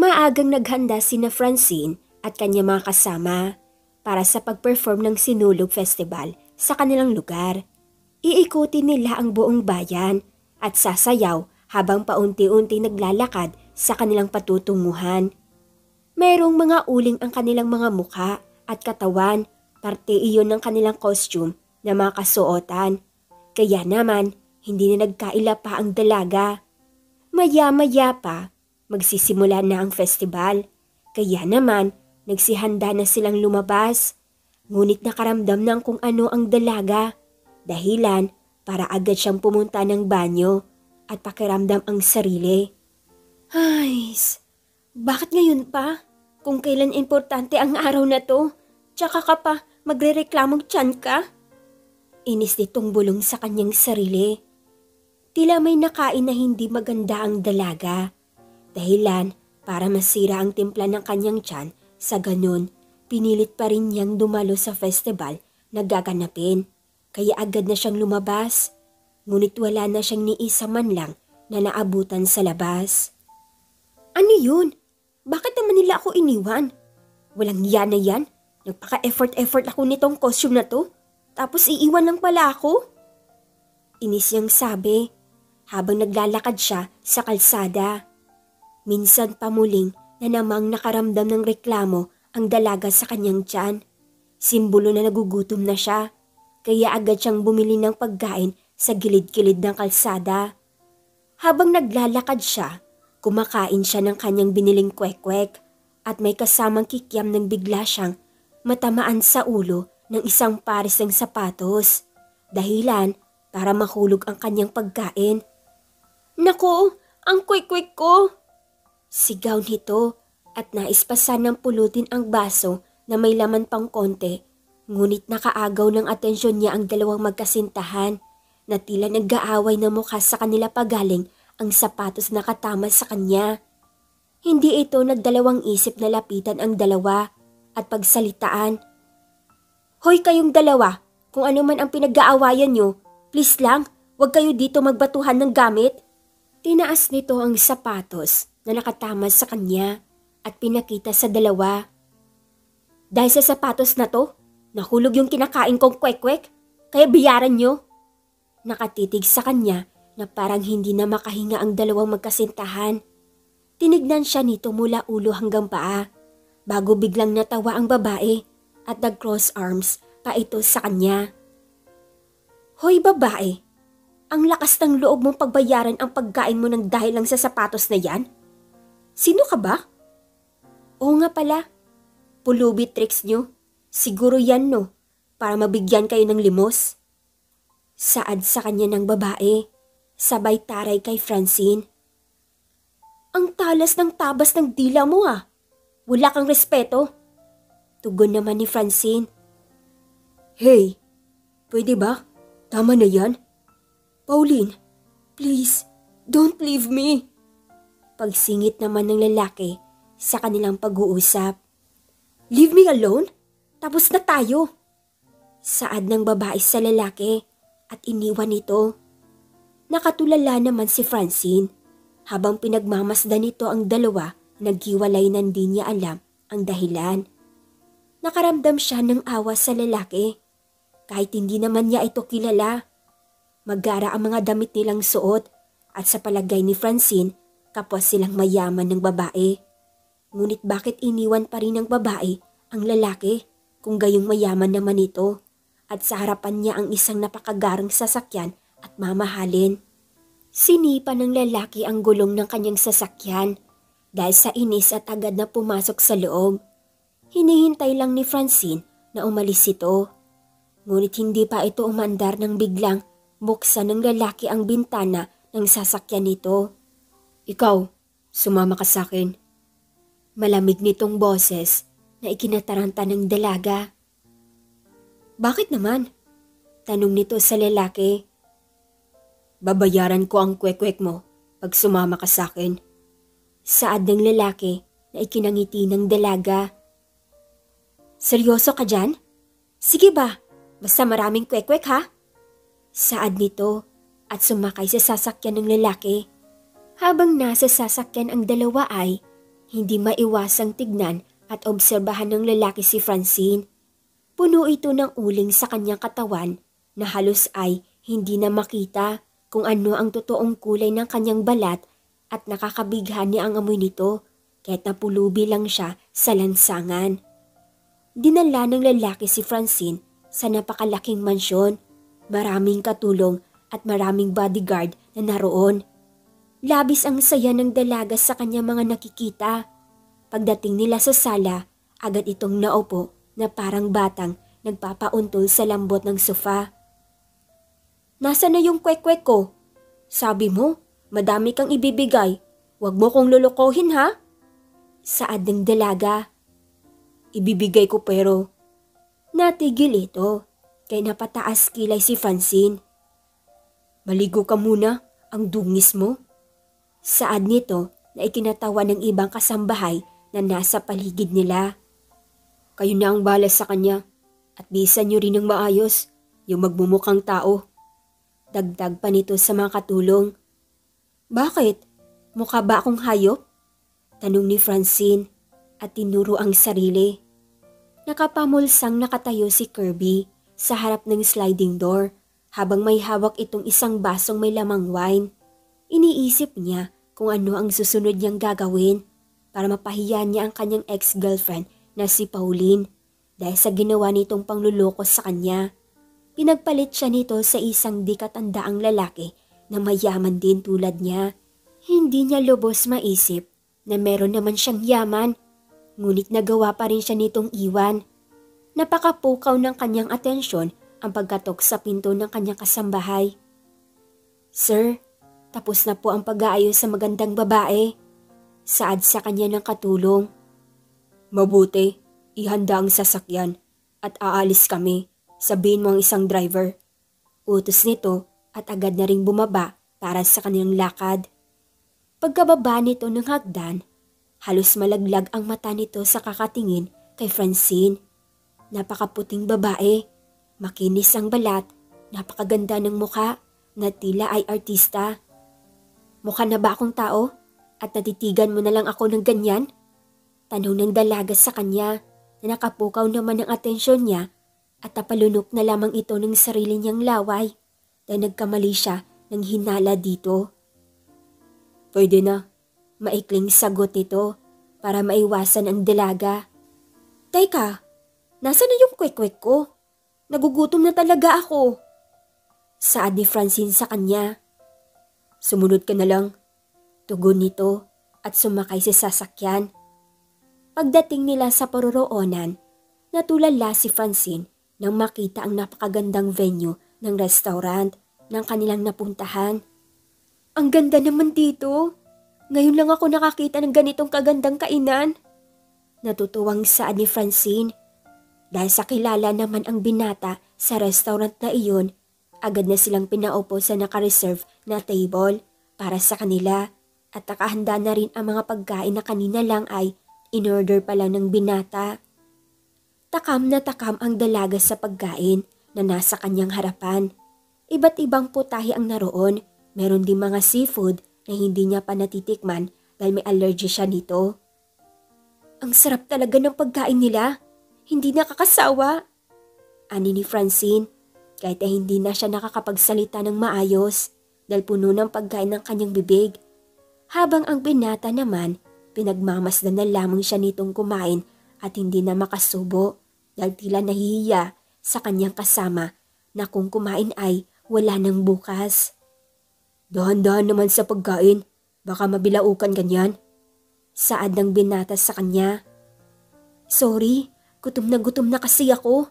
Maagang naghanda sina Francine at kanya mga kasama para sa pag-perform ng Sinulog Festival sa kanilang lugar. Iikutin nila ang buong bayan at sasayaw habang paunti-unti naglalakad sa kanilang patutunguhan. Mayroong mga uling ang kanilang mga mukha at katawan, parte iyon ng kanilang costume na mga kasuotan. Kaya naman, hindi na nagkaila pa ang dalaga. Maya-maya pa, magsisimula na ang festival. Kaya naman, nagsihanda na silang lumabas. Ngunit nakaramdam ng kung ano ang dalaga. Dahilan para agad siyang pumunta ng banyo at pakiramdam ang sarili. Ay, bakit ngayon pa? Kung kailan importante ang araw na to, tsaka ka pa magrereklamong tiyan ka? Inis nitong bulong sa kanyang sarili. Tila may nakain na hindi maganda ang dalaga. Dahilan para masira ang timpla ng kanyang tiyan, sa ganun, pinilit pa rin niyang dumalo sa festival na gaganapin. Kaya agad na siyang lumabas. Ngunit wala na siyang ni isa man lang na naabutan sa labas. Ano yun? Bakit naman nila ako iniwan? Walang yan na yan. Nagpaka-effort ako nitong costume na to. Tapos iiwan lang pala ako? Inis niyang sabi habang naglalakad siya sa kalsada. Minsan pa muling na namang nakaramdam ng reklamo ang dalaga sa kanyang tiyan. Simbolo na nagugutom na siya. Kaya agad siyang bumili ng pagkain sa gilid-gilid ng kalsada. Habang naglalakad siya, kumakain siya ng kanyang biniling kwek-kwek at may kasamang kikiam ng bigla siyang matamaan sa ulo ng isang pares ng sapatos. Dahilan para mahulog ang kanyang pagkain. Naku, ang kwek-kwek ko! Sigaw nito at naispasan ng pulutin ang baso na may laman pang konti. Ngunit nakaagaw ng atensyon niya ang dalawang magkasintahan na tila nag-aaway na mukha sa kanila pagaling ang sapatos na katama sa kanya. Hindi ito nagdalawang isip na lapitan ang dalawa at pagsalitaan. Hoy kayong dalawa, kung ano man ang pinag-aawayan nyo, please lang, huwag kayo dito magbatuhan ng gamit. Tinaas nito ang sapatos na nakatama sa kanya at pinakita sa dalawa. Dahil sa sapatos na to, nahulog yung kinakain kong kwek-kwek, kaya bayaran nyo. Nakatitig sa kanya na parang hindi na makahinga ang dalawang magkasintahan. Tinignan siya nito mula ulo hanggang paa, bago biglang natawa ang babae at nag-cross arms pa ito sa kanya. Hoy babae, ang lakas ng loob mong pagbayaran ang pagkain mo ng dahil lang sa sapatos na yan? Sino ka ba? Oo nga pala, pulubi tricks nyo. Siguro yan no, para mabigyan kayo ng limos. Saad sa kanya ng babae, sabay taray kay Francine. Ang talas ng tabas ng dila mo ah, wala kang respeto. Tugon naman ni Francine. Hey, pwede ba? Tama na yan. Pauline, please, don't leave me. Pagsingit naman ng lalaki sa kanilang pag-uusap. Leave me alone? Tapos na tayo. Saad ng babae sa lalaki at iniwan ito. Nakatulala naman si Francine. Habang pinagmamasdan nito ang dalawa, naghiwalay na hindi niya alam ang dahilan. Nakaramdam siya ng awa sa lalaki. Kahit hindi naman niya ito kilala. Magara ang mga damit nilang suot at sa palagay ni Francine, kapwa silang mayaman ng babae. Ngunit bakit iniwan pa rin ng babae ang lalaki? Kung gayong mayaman naman ito at sa harapan niya ang isang napakagarang sasakyan at mamahalin. Sinipa ng lalaki ang gulong ng kanyang sasakyan dahil sa inis at agad na pumasok sa loob. Hinihintay lang ni Francine na umalis ito. Ngunit hindi pa ito umandar nang biglang buksan ng lalaki ang bintana ng sasakyan nito. Ikaw, sumama ka sa akin. Malamig nitong boses na ikinataranta ng dalaga. Bakit naman? Tanong nito sa lalaki. Babayaran ko ang kwek-kwek mo pag sumama ka sa akin. Saad ng lalaki na ikinangiti ng dalaga. Seryoso ka dyan? Sige ba, basta maraming kwek-kwek ha? Saad nito at sumakay sa sasakyan ng lalaki. Habang nasa sasakyan ang dalawa ay Hindi maiwasang tignan at obserbahan ng lalaki si Francine. Puno ito ng uling sa kanyang katawan na halos ay hindi na makita kung ano ang totoong kulay ng kanyang balat at nakakabighani ang amoy nito kahit napulubi lang siya sa lansangan. Dinala ng lalaki si Francine sa napakalaking mansyon, maraming katulong at maraming bodyguard na naroon. Labis ang saya ng dalaga sa kanya mga nakikita. Pagdating nila sa sala, agad itong naupo na parang batang nagpapauntol sa lambot ng sofa. "Nasaan na yung kwek-kwek ko? Sabi mo, madami kang ibibigay. Huwag mo kong lulukohin ha?" Saad ng dalaga. "Ibibigay ko pero..." Natigil ito, kaya napataas kilay si Francine. "Maligo ka muna, ang dungis mo." Saad nito na ikinatawa ng ibang kasambahay na nasa paligid nila. "Kayo na ang balas sa kanya at bisan nyo rin ng maayos yung magmumukhang tao." Dagdag pa nito sa mga katulong. "Bakit? Mukha ba akong hayop?" Tanong ni Francine at tinuro ang sarili. Nakapamulsang nakatayo si Kirby sa harap ng sliding door habang may hawak itong isang basong may lamang wine. Iniisip niya kung ano ang susunod niyang gagawin para mapahiya niya ang kanyang ex-girlfriend na si Pauline dahil sa ginawa nitong pangluloko sa kanya. Pinagpalit siya nito sa isang di katandaang lalaki na mayaman din tulad niya. Hindi niya lubos maisip na meron naman siyang yaman, ngunit nagawa pa rin siya nitong iwan. Napakapukaw ng kanyang atensyon ang pagkatok sa pinto ng kanyang kasambahay. "Sir, tapos na po ang pag-aayos sa magandang babae." Saad sa kanya ng katulong. "Mabuti, ihanda ang sasakyan at aalis kami. Sabihin mo ang isang driver." Utos nito at agad na ring bumaba para sa kanilang lakad. Pagkababa nito ng hagdan, halos malaglag ang mata nito sa kakatingin kay Francine. Napakaputing babae, makinis ang balat, napakaganda ng mukha na tila ay artista. "Mukha na ba akong tao at natitigan mo na lang ako ng ganyan?" Tanong ng dalaga sa kanya na nakapukaw naman ang atensyon niya at napalunok na lamang ito ng sarili niyang laway dahil nagkamali siya ng hinala dito. "Pwede na," maikling sagot nito para maiwasan ang dalaga. "Teka, nasaan na yung kwek-kwek ko? Nagugutom na talaga ako." Saad ni Francine sa kanya. "Sumunod ka na lang," tugon nito at sumakay sa sasakyan. Pagdating nila sa paroroonan, natulala si Francine nang makita ang napakagandang venue ng restaurant ng kanilang napuntahan. "Ang ganda naman dito. Ngayon lang ako nakakita ng ganitong kagandang kainan." Natutuwang saad ni Francine. Dahil sa kilala naman ang binata sa restaurant na iyon, agad na silang pinaupo sa naka-reserve na table para sa kanila at nakahanda na rin ang mga pagkain na kanina lang ay in-order pa lang ng binata. Takam na takam ang dalaga sa pagkain na nasa kanyang harapan. Iba't ibang putahe ang naroon. Meron din mga seafood na hindi niya pa natitikman dahil may allergy siya nito. "Ang sarap talaga ng pagkain nila. Hindi nakakasawa," ani ni Francine kahit ay hindi na siya nakakapagsalita ng maayos dahil puno ng pagkain ng kanyang bibig. Habang ang binata naman, pinagmamasdan na lamang siya nitong kumain at hindi na makasubo dahil tila nahihiya sa kanyang kasama na kung kumain ay wala nang bukas. "Dahan-dahan naman sa pagkain, baka mabilaukan ganyan," saad ng binata sa kanya. "Sorry, gutom na kasi ako.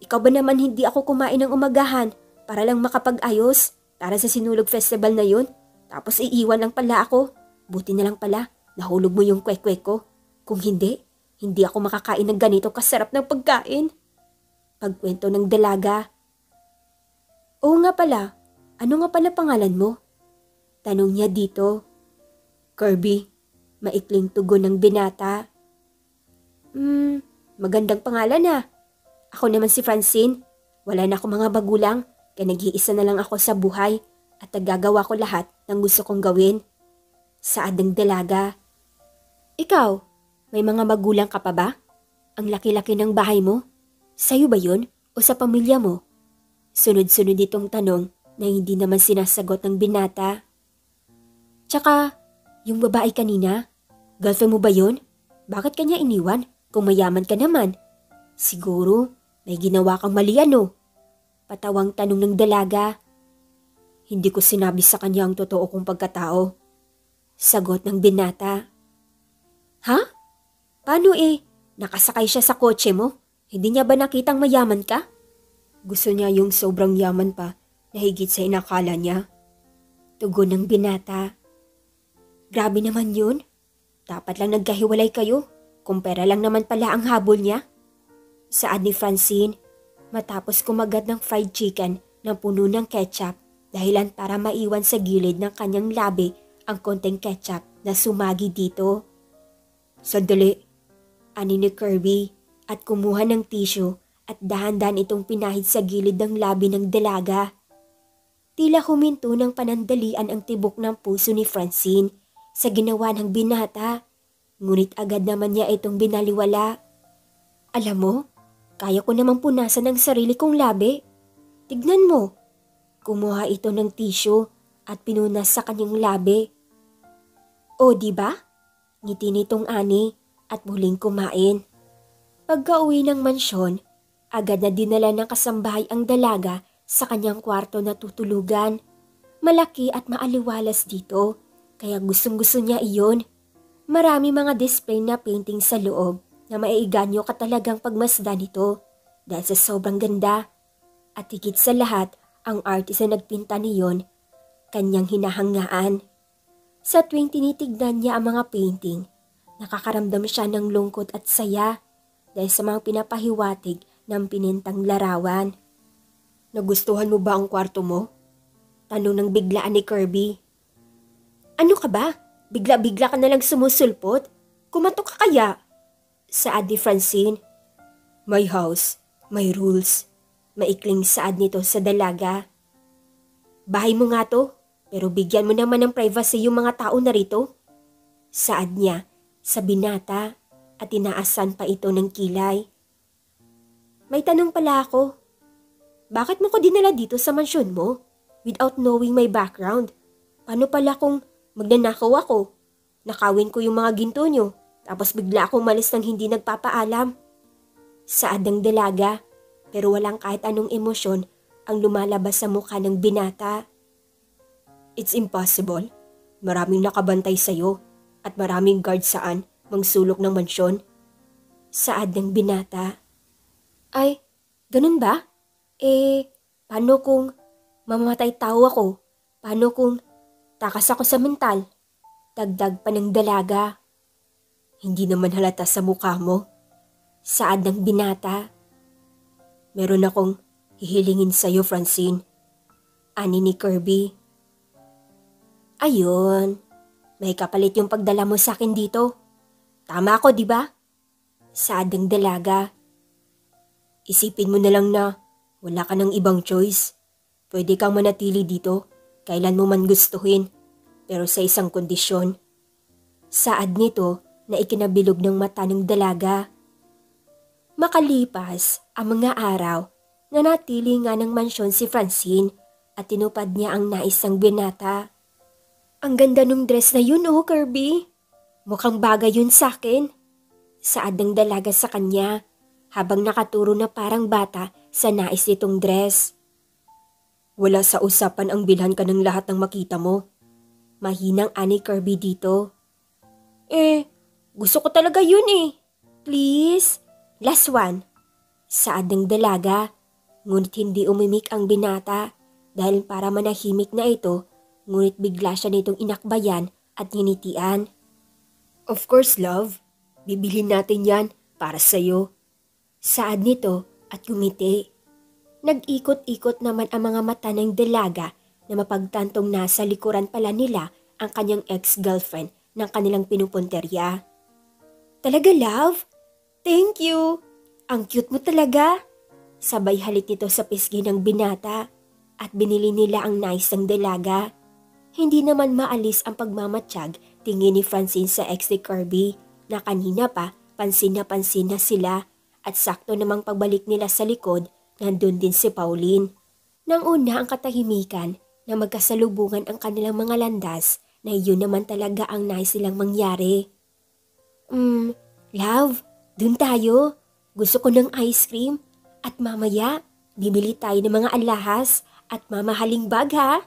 Ikaw ba naman hindi ako kumain ng umagahan para lang makapag-ayos para sa Sinulog Festival na yun? Tapos iiwan lang pala ako. Buti na lang pala, nahulog mo yung kwek-kwek ko. Kung hindi, hindi ako makakain ng ganito kasarap ng pagkain." Pagkwento ng dalaga. "Oo nga pala, ano nga pala pangalan mo?" Tanong niya dito. "Kirby," maikling tugon ng binata. Magandang pangalan ah. Ako naman si Francine. Wala na akong mga bagulang, kaya nag-iisa na lang ako sa buhay at nagagawa ko lahat ng gusto kong gawin." Saad ng dalaga. Ikaw, may mga magulang ka pa ba? Ang laki-laki ng bahay mo. Sa'yo ba yun o sa pamilya mo? Sunod-sunod itong tanong na hindi naman sinasagot ng binata. Tsaka, yung babae kanina, girlfriend mo ba yun? Bakit kanya iniwan kung mayaman ka naman? Siguro, may ginawa kang mali ano? Patawang tanong ng dalaga. Hindi ko sinabi sa kanya ang totoo kong pagkatao. Sagot ng binata. Ha? Paano nakasakay siya sa kotse mo? Hindi niya ba nakitang mayaman ka? Gusto niya yung sobrang yaman pa na higit sa inakala niya. Tugon ng binata. Grabe naman yun. Dapat lang nagkahiwalay kayo kung pera lang naman pala ang habol niya. Saad ni Francine matapos kumagat ng fried chicken na puno ng ketchup dahilan para maiwan sa gilid ng kanyang labi ang konting ketchup na sumagi dito. Sandali, ani ni Kirby at kumuha ng tissue at dahan-dahan itong pinahid sa gilid ng labi ng dalaga. Tila huminto ng panandalian ang tibok ng puso ni Francine sa ginawa ng binata, ngunit agad naman niya itong binaliwala. Alam mo, kaya ko namang punasan ang sarili kong labi. Tignan mo. Kumuha ito ng tissue at pinunas sa kanyang labi. O diba? Ngiti nitong ani at muling kumain. Pagka-uwi ng mansyon, agad na dinala ng kasambahay ang dalaga sa kanyang kwarto na tutulugan. Malaki at maaliwalas dito, kaya gustong-gusto niya iyon. Marami mga display na painting sa loob na maiiganyo ka talagang pagmasdan nito dahil sa sobrang ganda. At higit sa lahat, ang artist na nagpinta niyon, kanyang hinahangaan. Sa tuwing tinitignan niya ang mga painting, nakakaramdam siya ng lungkot at saya dahil sa mga pinapahiwatig ng pinintang larawan. Nagustuhan mo ba ang kwarto mo? Tanong ng biglaan ni Kirby. Ano ka ba? Bigla-bigla ka nalang sumusulpot? Kumatok ka kaya? Saad ni Francine. My house, my rules. Maikling saad nito sa dalaga. Bahay mo nga to, pero bigyan mo naman ng privacy yung mga tao na rito. Saad niya sa binata at tinaasan pa ito ng kilay. May tanong pala ako. Bakit mo ko dinala dito sa mansyon mo without knowing my background? Paano pala kung magnanakaw ako? Nakawin ko yung mga ginto nyo, tapos bigla akong malis ng hindi nagpapaalam. Saad ng dalaga, pero walang kahit anong emosyon ang lumalabas sa mukha ng binata. It's impossible. Maraming nakabantay sa'yo at maraming guard saan mangsulok ng mansyon. Saad ng binata. Ay, ganun ba? Paano kung mamamatay tao ako? Paano kung takas ako sa mental? Dagdag pa ng dalaga. Hindi naman halata sa mukha mo. Saad ng binata. Meron akong hihilingin sa'yo, Francine. Ani ni Kirby. Ayun, may kapalit yung pagdala mo sa akin dito. Tama ako, di ba? Saad ng dalaga. Isipin mo na lang na wala ka ng ibang choice. Pwede kang manatili dito kailan mo man gustuhin, pero sa isang kondisyon. Saad nito na ikinabilog ng mata ng dalaga. Makalipas ang mga araw, nanatili nga ng mansyon si Francine at tinupad niya ang nais ng binata. Ang ganda nung dress na yun, Kirby. Mukhang bagay yun sa akin. Saad ng dalaga sa kanya habang nakaturo na parang bata sa nais nitong dress. Wala sa usapan ang bilhan ka ng lahat ng makita mo. Mahinang ani Kirby dito. Gusto ko talaga yun Please, last one. Saad ng dalaga, ngunit hindi umimik ang binata dahil para manahimik na ito, ngunit bigla siya nitong inakbayan at nginitian. Of course, love. Bibilhin natin yan para sa'yo. Saad nito at kumiti. Nag-ikot-ikot naman ang mga mata ng dalaga na mapagtantong nasa likuran pala nila ang kanyang ex-girlfriend ng kanilang pinupunterya. Talaga, love? Thank you. Ang cute mo talaga. Sabay halik nito sa pisngi ng binata at binili nila ang nais ng dalaga. Hindi naman maalis ang pagmamatsyag tingin ni Francine sa ex ni Kirby na kanina pa pansin na sila at sakto namang pagbalik nila sa likod, nandun din si Pauline. Nang una ang katahimikan na magkasalubungan ang kanilang mga landas na iyon naman talaga ang nais silang mangyari. Love, dun tayo. Gusto ko ng ice cream at mamaya bibili tayo ng mga alahas at mamahaling bag ha.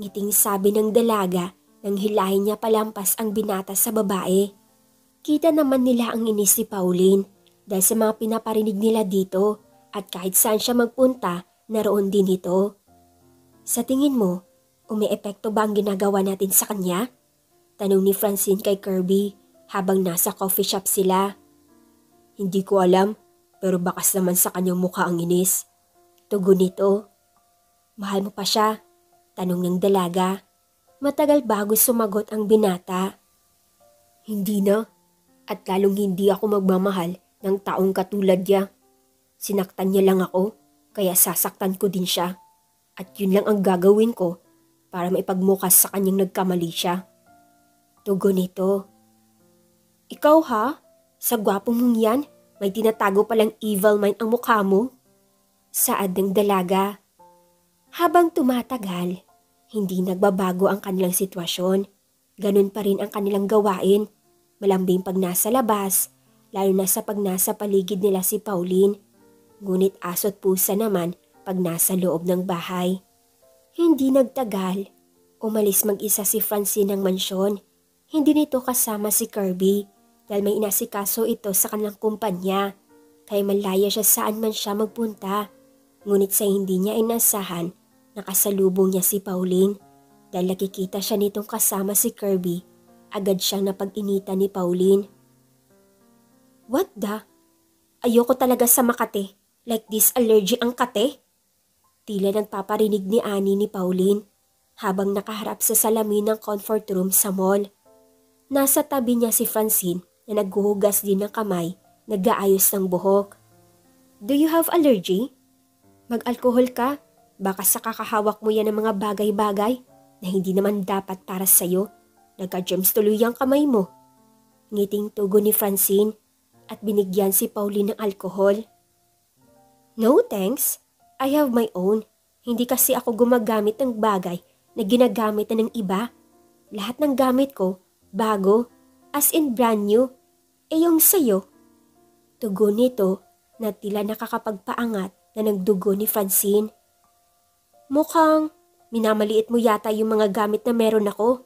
Ngiting sabi ng dalaga nang hilahin niya palampas ang binata sa babae. Kita naman nila ang inis ni Pauline dahil sa mga pinaparinig nila dito at kahit saan siya magpunta, naroon din ito. Sa tingin mo, umeepekto ba ang ginagawa natin sa kanya? Tanong ni Francine kay Kirby habang nasa coffee shop sila. Hindi ko alam, pero bakas naman sa kanyang mukha ang inis. Tugon nito. Mahal mo pa siya? Tanong ng dalaga. Matagal bago sumagot ang binata. Hindi na, at lalong hindi ako magmamahal ng taong katulad niya. Sinaktan niya lang ako, kaya sasaktan ko din siya. At yun lang ang gagawin ko para maipagmukas sa kanyang nagkamali siya. Tugon nito. Ikaw ha? Sa gwapo mong yan, may tinatago palang evil mind ang mukha mo. Saad ng dalaga. Habang tumatagal, hindi nagbabago ang kanilang sitwasyon. Ganun pa rin ang kanilang gawain. Malambing pag nasa labas, lalo na sa pag nasa paligid nila si Pauline. Ngunit aso't pusa naman pag nasa loob ng bahay. Hindi nagtagal, umalis mag-isa si Francine ng mansyon. Hindi nito kasama si Kirby dahil may inasikaso ito sa kanilang kumpanya. Kaya malaya siya saan man siya magpunta. Ngunit sa hindi niya inasahan, nakasalubong niya si Pauline. Dahil nakikita siya nitong kasama si Kirby, agad siyang napag-initan ni Pauline. What the? Ayoko talaga sa Makati. Like this allergy ang kate? Tila nagpaparinig ni Annie ni Pauline habang nakaharap sa salamin ng comfort room sa mall. Nasa tabi niya si Francine na naghuhugas din ng kamay, nag-aayos ng buhok. Do you have allergy? Mag-alkohol ka? Baka sa kakahawak mo yan ng mga bagay-bagay na hindi naman dapat para sa'yo. Nagka-germs tuloy ang kamay mo. Ngiting tugon ni Francine at binigyan si Pauline ng alkohol. No thanks, I have my own. Hindi kasi ako gumagamit ng bagay na ginagamit na ng iba. Lahat ng gamit ko, bago, as in brand new. Yung sa'yo. Tugon nito na tila nakakapagpaangat na nagdugo ni Francine. Mukhang minamaliit mo yata yung mga gamit na meron ako.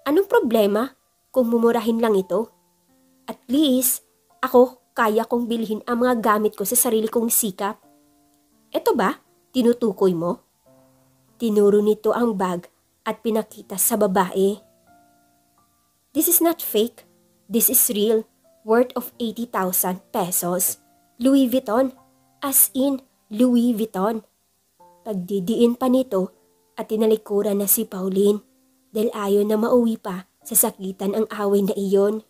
Anong problema kung mumurahin lang ito? At least, ako kaya kong bilhin ang mga gamit ko sa sarili kong sikap. Eto ba? Tinutukoy mo? Tinuro nito ang bag at pinakita sa babae. This is not fake. This is real. Worth of 80,000 pesos. Louis Vuitton. As in, Louis Vuitton. Pagdidiin pa nito at tinalikuran na si Pauline dahil ayaw na mauwi pa sa sakitan ang away na iyon.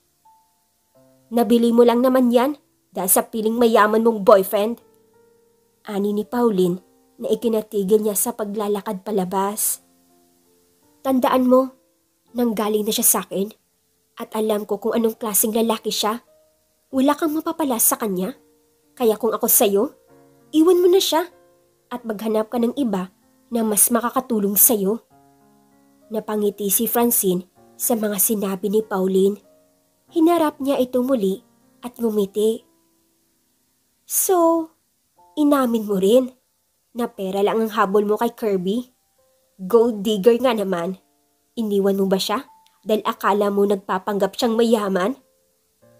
Nabili mo lang naman yan dahil sa piling mayaman mong boyfriend. Ani ni Pauline na ikinatigil niya sa paglalakad palabas. Tandaan mo, nanggaling na siya sa akin at alam ko kung anong klaseng lalaki siya. Wala kang mapapala sa kanya. Kaya kung ako sa'yo, iwan mo na siya at maghanap ka ng iba na mas makakatulong sa'yo. Napangiti si Francine sa mga sinabi ni Pauline. Hinarap niya ito muli at ngumiti. So, inamin mo rin na pera lang ang habol mo kay Kirby? Gold digger nga naman. Iniwan mo ba siya dahil akala mo nagpapanggap siyang mayaman?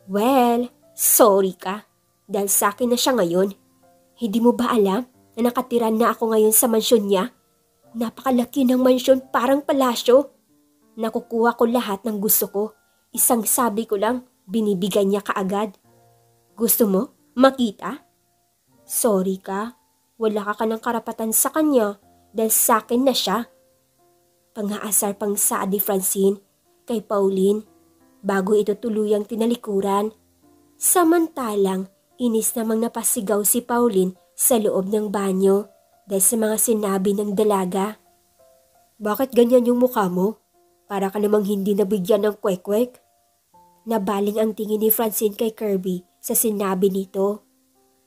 Well, sorry ka dahil sa akin na siya ngayon. Hindi mo ba alam na nakatira na ako ngayon sa mansyon niya? Napakalaki ng mansyon, parang palasyo. Nakukuha ko lahat ng gusto ko. Isang sabi ko lang, binibigay niya kaagad. Gusto mo? Makita? Sorry ka. Wala ka ng karapatan sa kanya dahil sa akin na siya. Pangaasar pang saad ni Francine kay Pauline bago ito tuluyang tinalikuran. Samantalang inis namang napasigaw si Pauline sa loob ng banyo dahil sa mga sinabi ng dalaga. Bakit ganyan yung mukha mo? Para ka namang hindi nabigyan ng kwek-kwek. Nabaling ang tingin ni Francine kay Kirby sa sinabi nito.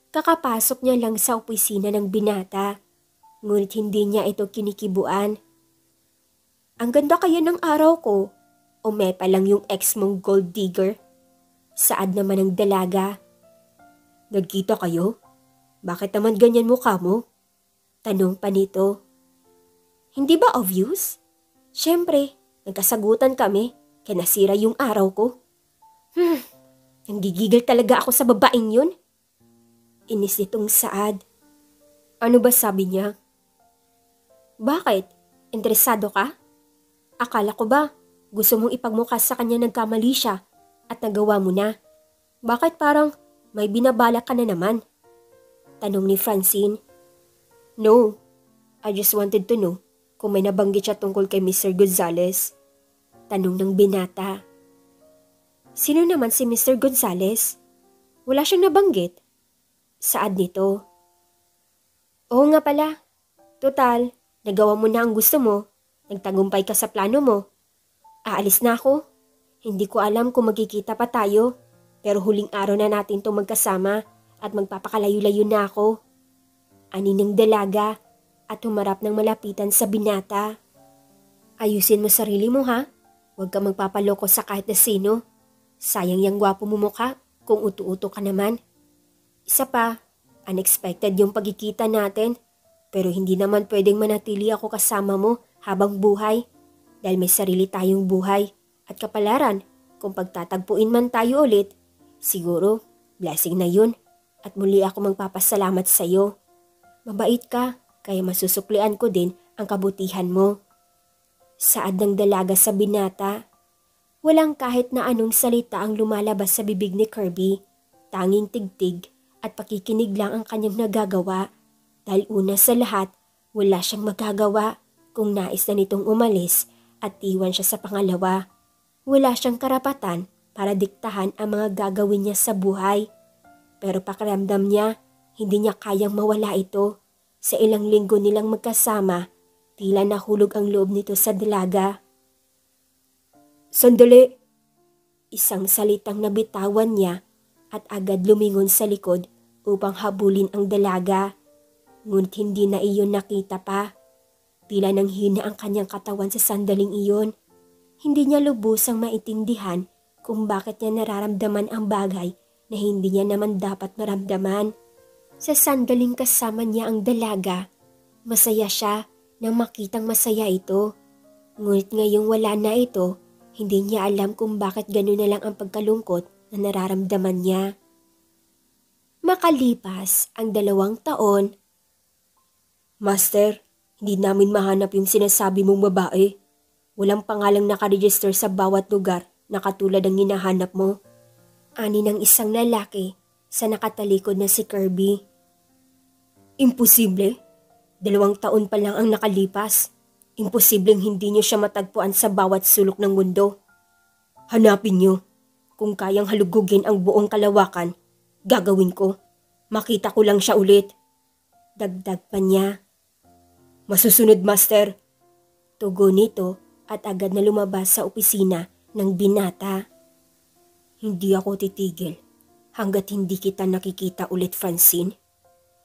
Kakapasok niya lang sa opisina ng binata, ngunit hindi niya ito kinikibuan. Ang ganda kaya ng araw ko, o may pa lang yung ex mong gold digger? Saad naman ng dalaga. Nagkita kayo? Bakit naman ganyan mukha mo? Tanong pa nito. Hindi ba obvious? Siyempre, nagkasagutan kami, kaya nasira yung araw ko. Nanggigigil talaga ako sa babaeng yun. Inis nitong Saad. Ano ba sabi niya? Bakit? Interesado ka? Akala ko ba gusto mong ipagmukha sa kanya nagkamali siya at nagawa mo na? Bakit parang may binabalak ka na naman? Tanong ni Francine. No, I just wanted to know kung may nabanggit siya tungkol kay Mr. Gonzales. Tanong ng binata. Sino naman si Mr. Gonzales? Wala siyang nabanggit. Saad nito. Oo nga pala. Total, nagawa mo na ang gusto mo. Nagtagumpay ka sa plano mo. Aalis na ako. Hindi ko alam kung magkikita pa tayo. Pero huling araw na natin itong magkasama at magpapakalayo-layo na ako. Ani ng dalaga at humarap ng malapitan sa binata. Ayusin mo sarili mo ha. Huwag ka magpapaloko sa kahit na sino. Sayang yung gwapo mo mukha kung utu-uto ka naman. Isa pa, unexpected yung pagkikita natin. Pero hindi naman pwedeng manatili ako kasama mo habang buhay. Dahil may sarili tayong buhay at kapalaran kung pagtatagpuin man tayo ulit. Siguro, blessing na yun at muli ako magpapasalamat sa iyo. Mabait ka, kaya masusuklian ko din ang kabutihan mo. Saad ng dalaga sa binata. Walang kahit na anong salita ang lumalabas sa bibig ni Kirby. Tanging tigtig at pakikinig lang ang kanyang nagagawa. Dahil una sa lahat, wala siyang magagawa kung nais na nitong umalis at iwan siya sa pangalawa. Wala siyang karapatan para diktahan ang mga gagawin niya sa buhay. Pero pakiramdam niya, hindi niya kayang mawala ito. Sa ilang linggo nilang magkasama, tila nahulog ang loob nito sa dalaga. Sandali! Isang salitang nabitawan niya at agad lumingon sa likod upang habulin ang dalaga. Ngunit hindi na iyon nakita pa. Tila nang hina ang kanyang katawan sa sandaling iyon. Hindi niya lubusang maintindihan kung bakit niya nararamdaman ang bagay na hindi niya naman dapat maramdaman. Sa sandaling kasama niya ang dalaga, masaya siya nang makitang masaya ito. Ngunit ngayong wala na ito, hindi niya alam kung bakit gano'n na lang ang pagkalungkot na nararamdaman niya. Makalipas ang 2 taon. Master, hindi namin mahanap yung sinasabi mong babae. Walang pangalang nakaregister sa bawat lugar na katulad ng hinahanap mo. Ani ng isang lalaki sa nakatalikod na si Kirby. Imposible. 2 taon pa lang ang nakalipas. Imposibleng hindi niyo siya matagpuan sa bawat sulok ng mundo. Hanapin niyo. Kung kayang halugugin ang buong kalawakan, gagawin ko. Makita ko lang siya ulit. Dagdag pa niya. Masusunod, Master. Tugon nito at agad na lumabas sa opisina ng binata. Hindi ako titigil hanggat hindi kita nakikita ulit, Francine.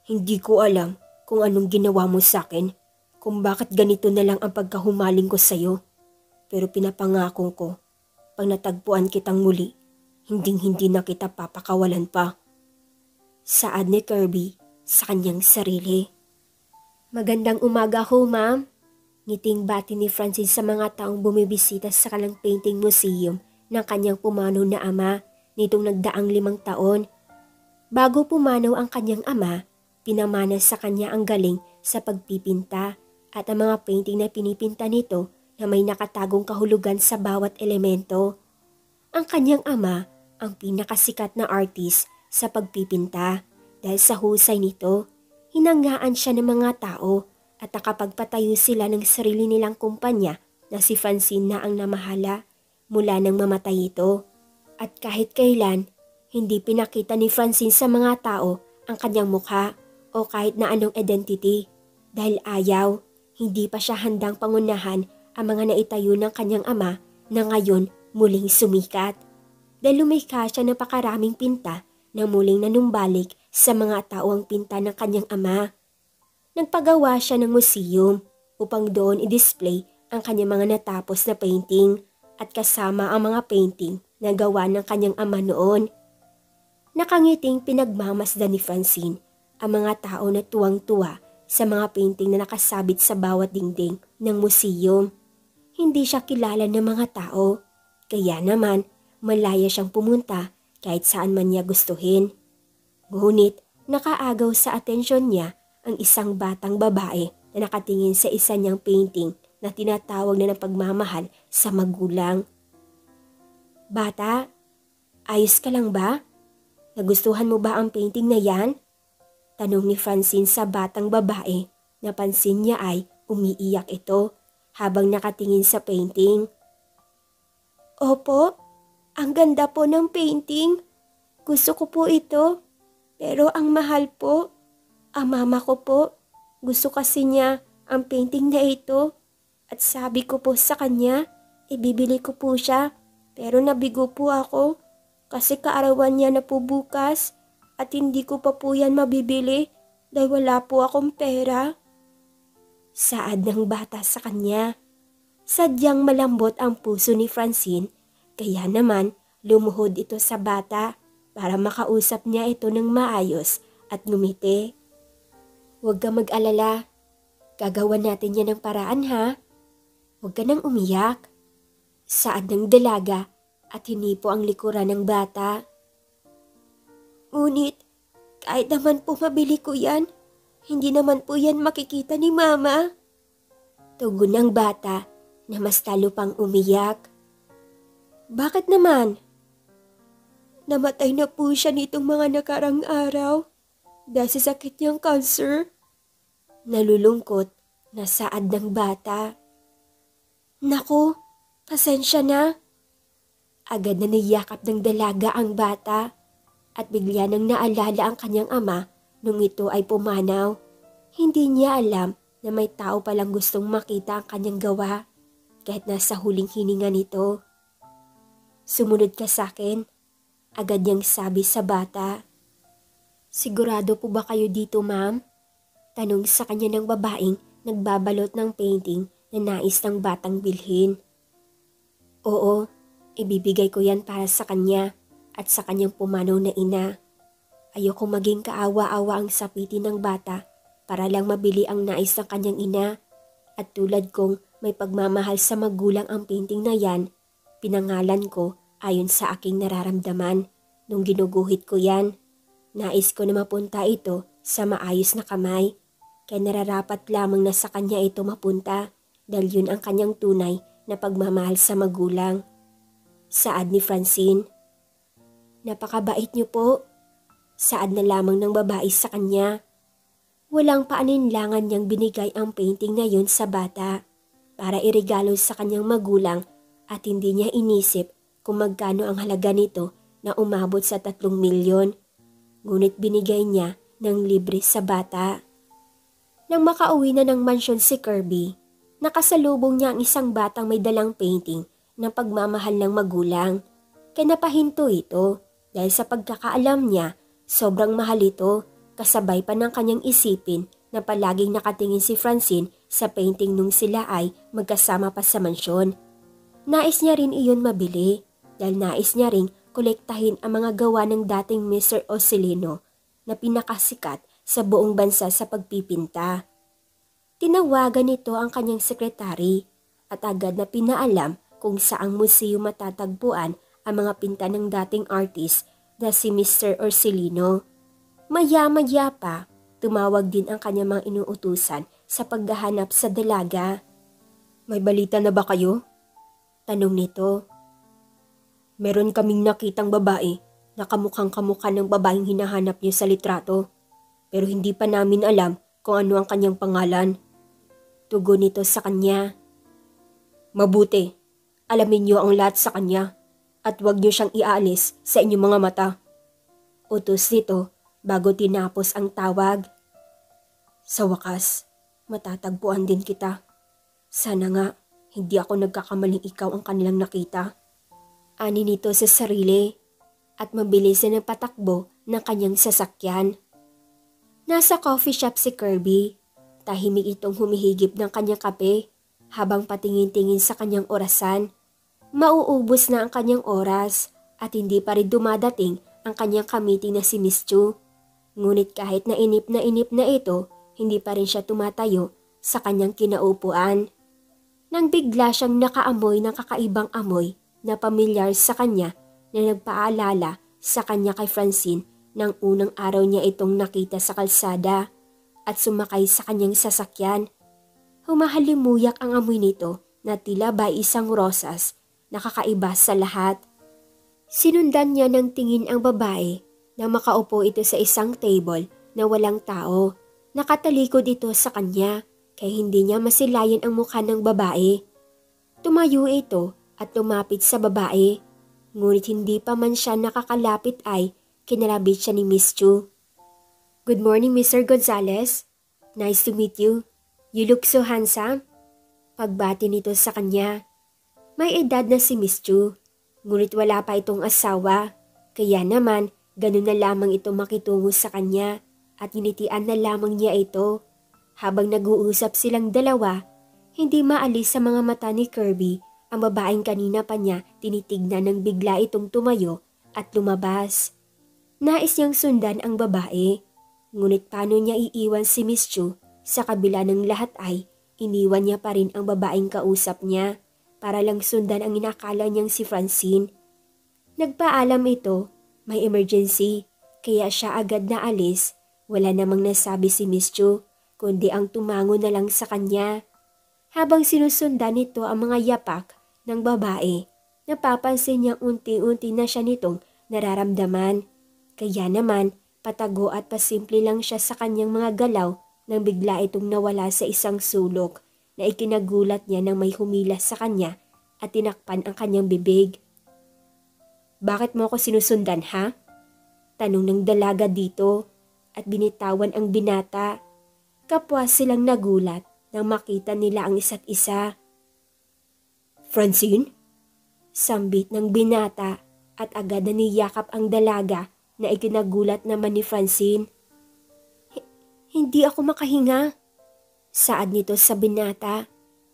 Hindi ko alam kung anong ginawa mo sa akin, kung bakit ganito na lang ang pagkahumaling ko sa'yo. Pero pinapangako ko, pag natagpuan kitang muli, hinding-hindi na kita papakawalan pa. Saad ni Kirby sa kanyang sarili. Magandang umaga ho, ma'am. Ngiting bati ni Francine sa mga taong bumibisita sa kalang painting museum ng kanyang pumanaw na ama nitong nagdaang 5 taon. Bago pumanaw ang kanyang ama, pinamana sa kanya ang galing sa pagpipinta at ang mga painting na pinipinta nito na may nakatagong kahulugan sa bawat elemento. Ang kanyang ama ang pinakasikat na artist sa pagpipinta dahil sa husay nito, hinanggaan siya ng mga tao at nakapagpatayo sila ng sarili nilang kumpanya na si Francine na ang namahala mula nang mamatay ito. At kahit kailan, hindi pinakita ni Francine sa mga tao ang kanyang mukha o kahit na anong identity dahil ayaw, hindi pa siya handang pangunahan ang mga naitayo ng kanyang ama na ngayon muling sumikat. dahil lumikha siya ng pakaraming pinta na muling nanumbalik sa mga tao ang pinta ng kanyang ama. Nagpagawa siya ng museum upang doon i-display ang kanyang mga natapos na painting at kasama ang mga painting na gawa ng kanyang ama noon. Nakangiting pinagmamasdan ni Francine ang mga tao na tuwang-tuwa sa mga painting na nakasabit sa bawat dingding ng museum. Hindi siya kilala ng mga tao, kaya naman malaya siyang pumunta kahit saan man niya gustuhin. Ngunit nakaagaw sa atensyon niya ang isang batang babae na nakatingin sa isa niyang painting na tinatawag na ng pagmamahal sa magulang. "Bata, ayos ka lang ba? Nagustuhan mo ba ang painting na yan?" Tanong ni Francine sa batang babae. Napansin niya ay umiiyak ito habang nakatingin sa painting. "Opo, ang ganda po ng painting. Gusto ko po ito. Pero ang mahal po. Ang mama ko po, gusto kasi niya ang painting na ito. At sabi ko po sa kanya, ibibili ko po siya. Pero nabigo po ako kasi kaarawan niya na po bukas at hindi ko pa po yan mabibili dahil wala po akong pera." Saad ng bata sa kanya. Sadyang malambot ang puso ni Francine, kaya naman lumuhod ito sa bata para makausap niya ito ng maayos at ngumiti. "Huwag ka mag-alala. Gagawan natin yan ng paraan ha. Huwag ka nang umiyak." Saad ng dalaga at hinipo ang likuran ng bata. "Ngunit kahit naman po mabili ko yan, hindi naman po yan makikita ni Mama." Tugon ng bata na mas talo pang umiyak. "Bakit naman?" "Namatay na po siya nitong mga nakarang araw dahil sa sakit niyang cancer." Nalulungkot na saad ng bata. "Naku, pasensya na." Agad na niyakap ng dalaga ang bata at bigla nang naalala ang kanyang ama nung ito ay pumanaw. Hindi niya alam na may tao palang gustong makita ang kanyang gawa kahit nasa huling hininga nito. "Sumunod ka sa akin," agad niyang sabi sa bata. "Sigurado po ba kayo dito, ma'am?" Tanong sa kanya ng babaeng nagbabalot ng painting na nais ng batang bilhin. "Oo, ibibigay ko yan para sa kanya at sa kanyang pumanaw na ina. Ayokong maging kaawa-awa ang sapitin ng bata para lang mabili ang nais ng kanyang ina. At tulad kong may pagmamahal sa magulang ang painting na yan, pinangalan ko ayon sa aking nararamdaman nung ginuguhit ko yan. Nais ko na mapunta ito sa maayos na kamay, kaya nararapat lamang na sa kanya ito mapunta dahil yun ang kanyang tunay na pagmamahal sa magulang." Saad ni Francine. "Napakabait niyo po." Saad na lamang ng babae sa kanya. Walang paaninlangan niyang binigay ang painting na yun sa bata para iregalo sa kanyang magulang at hindi niya inisip kung magkano ang halaga nito na umabot sa 3 milyon. Ngunit binigay niya ng libre sa bata. Nang makauwi na ng mansyon si Kirby, nakasalubong niya ang isang batang may dalang painting ng pagmamahal ng magulang. Kaya napahinto ito dahil sa pagkakaalam niya sobrang mahal ito, kasabay pa ng kanyang isipin na palaging nakatingin si Francine sa painting nung sila ay magkasama pa sa mansyon. Nais niya rin iyon mabili dahil nais niya ring kolektahin ang mga gawa ng dating Mr. Ocelino na pinakasikat sa buong bansa sa pagpipinta. Tinawagan nito ang kanyang sekretary at agad na pinaalam kung saang museo matatagpuan ang mga pinta ng dating artist na si Mr. Ocelino. Maya-maya pa, tumawag din ang kanyang mga inuutusan sa paghahanap sa dalaga. "May balita na ba kayo?" Tanong nito. "Meron kaming nakitang babae na kamukhang-kamukha ng babaeng hinahanap niyo sa litrato. Pero hindi pa namin alam kung ano ang kanyang pangalan." Tugon nito sa kanya. "Mabuti, alamin niyo ang lahat sa kanya at huwag niyo siyang iaalis sa inyong mga mata." Utos nito bago tinapos ang tawag. "Sa wakas, matatagpuan din kita. Sana nga hindi ako nagkakamaling ikaw ang kanilang nakita." Ani nito sa sarili at mabilis na patakbo ng kanyang sasakyan. Nasa coffee shop si Kirby. Tahimik itong humihigip ng kanyang kape habang patingin-tingin sa kanyang orasan. Mauubos na ang kanyang oras at hindi pa rin dumadating ang kanyang kamiting na si Miss Chu. Ngunit kahit na inip na ito, hindi pa rin siya tumatayo sa kanyang kinaupuan. Nang bigla siyang nakaamoy ng kakaibang amoy na pamilyar sa kanya na nagpaalala sa kanya kay Francine nang unang araw niya itong nakita sa kalsada at sumakay sa kanyang sasakyan. Humahalimuyak ang amoy nito na tila ba isang rosas na kakaiba sa lahat. Sinundan niya ng tingin ang babae na makaupo ito sa isang table na walang tao. Nakatalikod ito sa kanya kaya hindi niya masilayan ang mukha ng babae. Tumayo ito at lumapit sa babae. Ngunit hindi pa man siya nakakalapit ay kinalabit siya ni Miss Chu. "Good morning, Mr. Gonzales. Nice to meet you. You look so handsome." Pagbati nito sa kanya. May edad na si Miss Chu, ngunit wala pa itong asawa. Kaya naman, ganun na lamang ito makitungo sa kanya at nginitian na lamang niya ito. Habang nag-uusap silang dalawa, hindi maalis sa mga mata ni Kirby ang babaeng kanina pa niya tinitignan nang bigla itong tumayo at lumabas. Nais niyang sundan ang babae, ngunit paano niya iiwan si Miss Chu? Sa kabila ng lahat ay iniwan niya pa rin ang babaeng kausap niya para lang sundan ang inakala niyang si Francine. Nagpaalam ito, may emergency, kaya siya agad na alis. Wala namang nasabi si Miss Chu, kundi ang tumango na lang sa kanya. Habang sinusundan nito ang mga yapak ng babae, napapansin niyang unti-unti na siya nitong nararamdaman. Kaya naman, patago at pasimple lang siya sa kanyang mga galaw nang bigla itong nawala sa isang sulok na ikinagulat niya nang may humilas sa kanya at tinakpan ang kanyang bibig. "Bakit mo ako sinusundan, ha?" Tanong ng dalaga dito at binitawan ang binata. Kapwa silang nagulat nang makita nila ang isa't isa. "Francine?" Sambit ng binata at agad na niyakap ang dalaga na ikinagulat naman ni Francine. Hindi ako makahinga." Saad nito sa binata,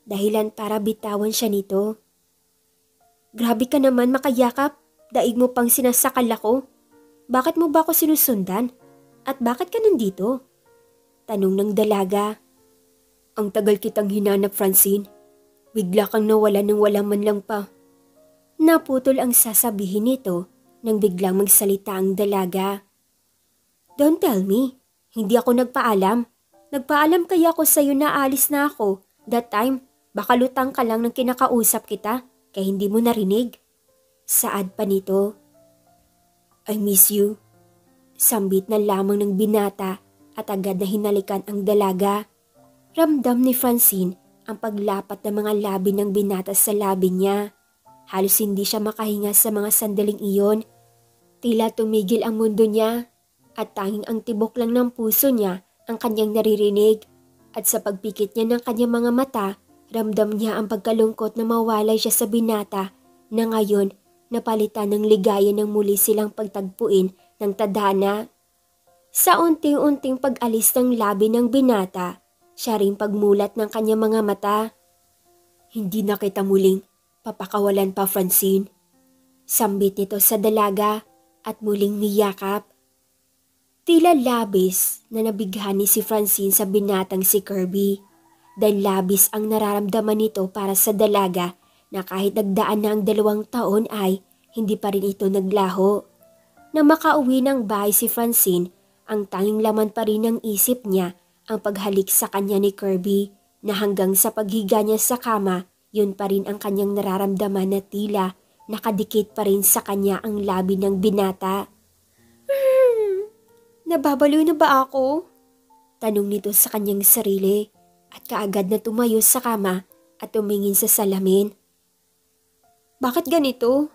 dahilan para bitawan siya nito. "Grabe ka naman makayakap, daig mo pang sinasakal ako. Bakit mo ba ako sinusundan? At bakit ka nandito?" Tanong ng dalaga. "Ang tagal kitang hinanap, Francine. Bigla kang nawala nang wala man lang pa." Naputol ang sasabihin nito nang biglang magsalita ang dalaga. "Don't tell me. Hindi ako nagpaalam. Nagpaalam kaya ako sa'yo na alis na ako. That time, baka lutang ka lang nang kinakausap kita kaya hindi mo narinig." Saad pa nito. "I miss you." Sambit na lamang ng binata at agad na hinalikan ang dalaga. Ramdam ni Francine ang paglapat ng mga labi ng binata sa labi niya. Halos hindi siya makahinga sa mga sandaling iyon. Tila tumigil ang mundo niya at tanging ang tibok lang ng puso niya ang kanyang naririnig. At sa pagpikit niya ng kanyang mga mata, ramdam niya ang pagkalungkot na mawalay siya sa binata na ngayon napalitan ng ligaya ng muli silang pagtagpuin ng tadhana. Sa unti-unting pag-alis ng labi ng binata, siya ring pagmulat ng kanyang mga mata. "Hindi na kita muling papakawalan pa, Francine." Sambit nito sa dalaga at muling niyakap. Tila labis na nabighani si Francine sa binatang si Kirby. Dahil labis ang nararamdaman nito para sa dalaga na kahit nagdaan na ang 2 taon ay hindi pa rin ito naglaho. Nang makauwi ng bahay si Francine, ang tanging laman pa rin ng isip niya ang paghalik sa kanya ni Kirby na hanggang sa paghiga niya sa kama, yun pa rin ang kanyang nararamdaman na tila nakadikit pa rin sa kanya ang labi ng binata. "Nababaliw na ba ako?" Tanong nito sa kanyang sarili at kaagad na tumayo sa kama at tumingin sa salamin. "Bakit ganito?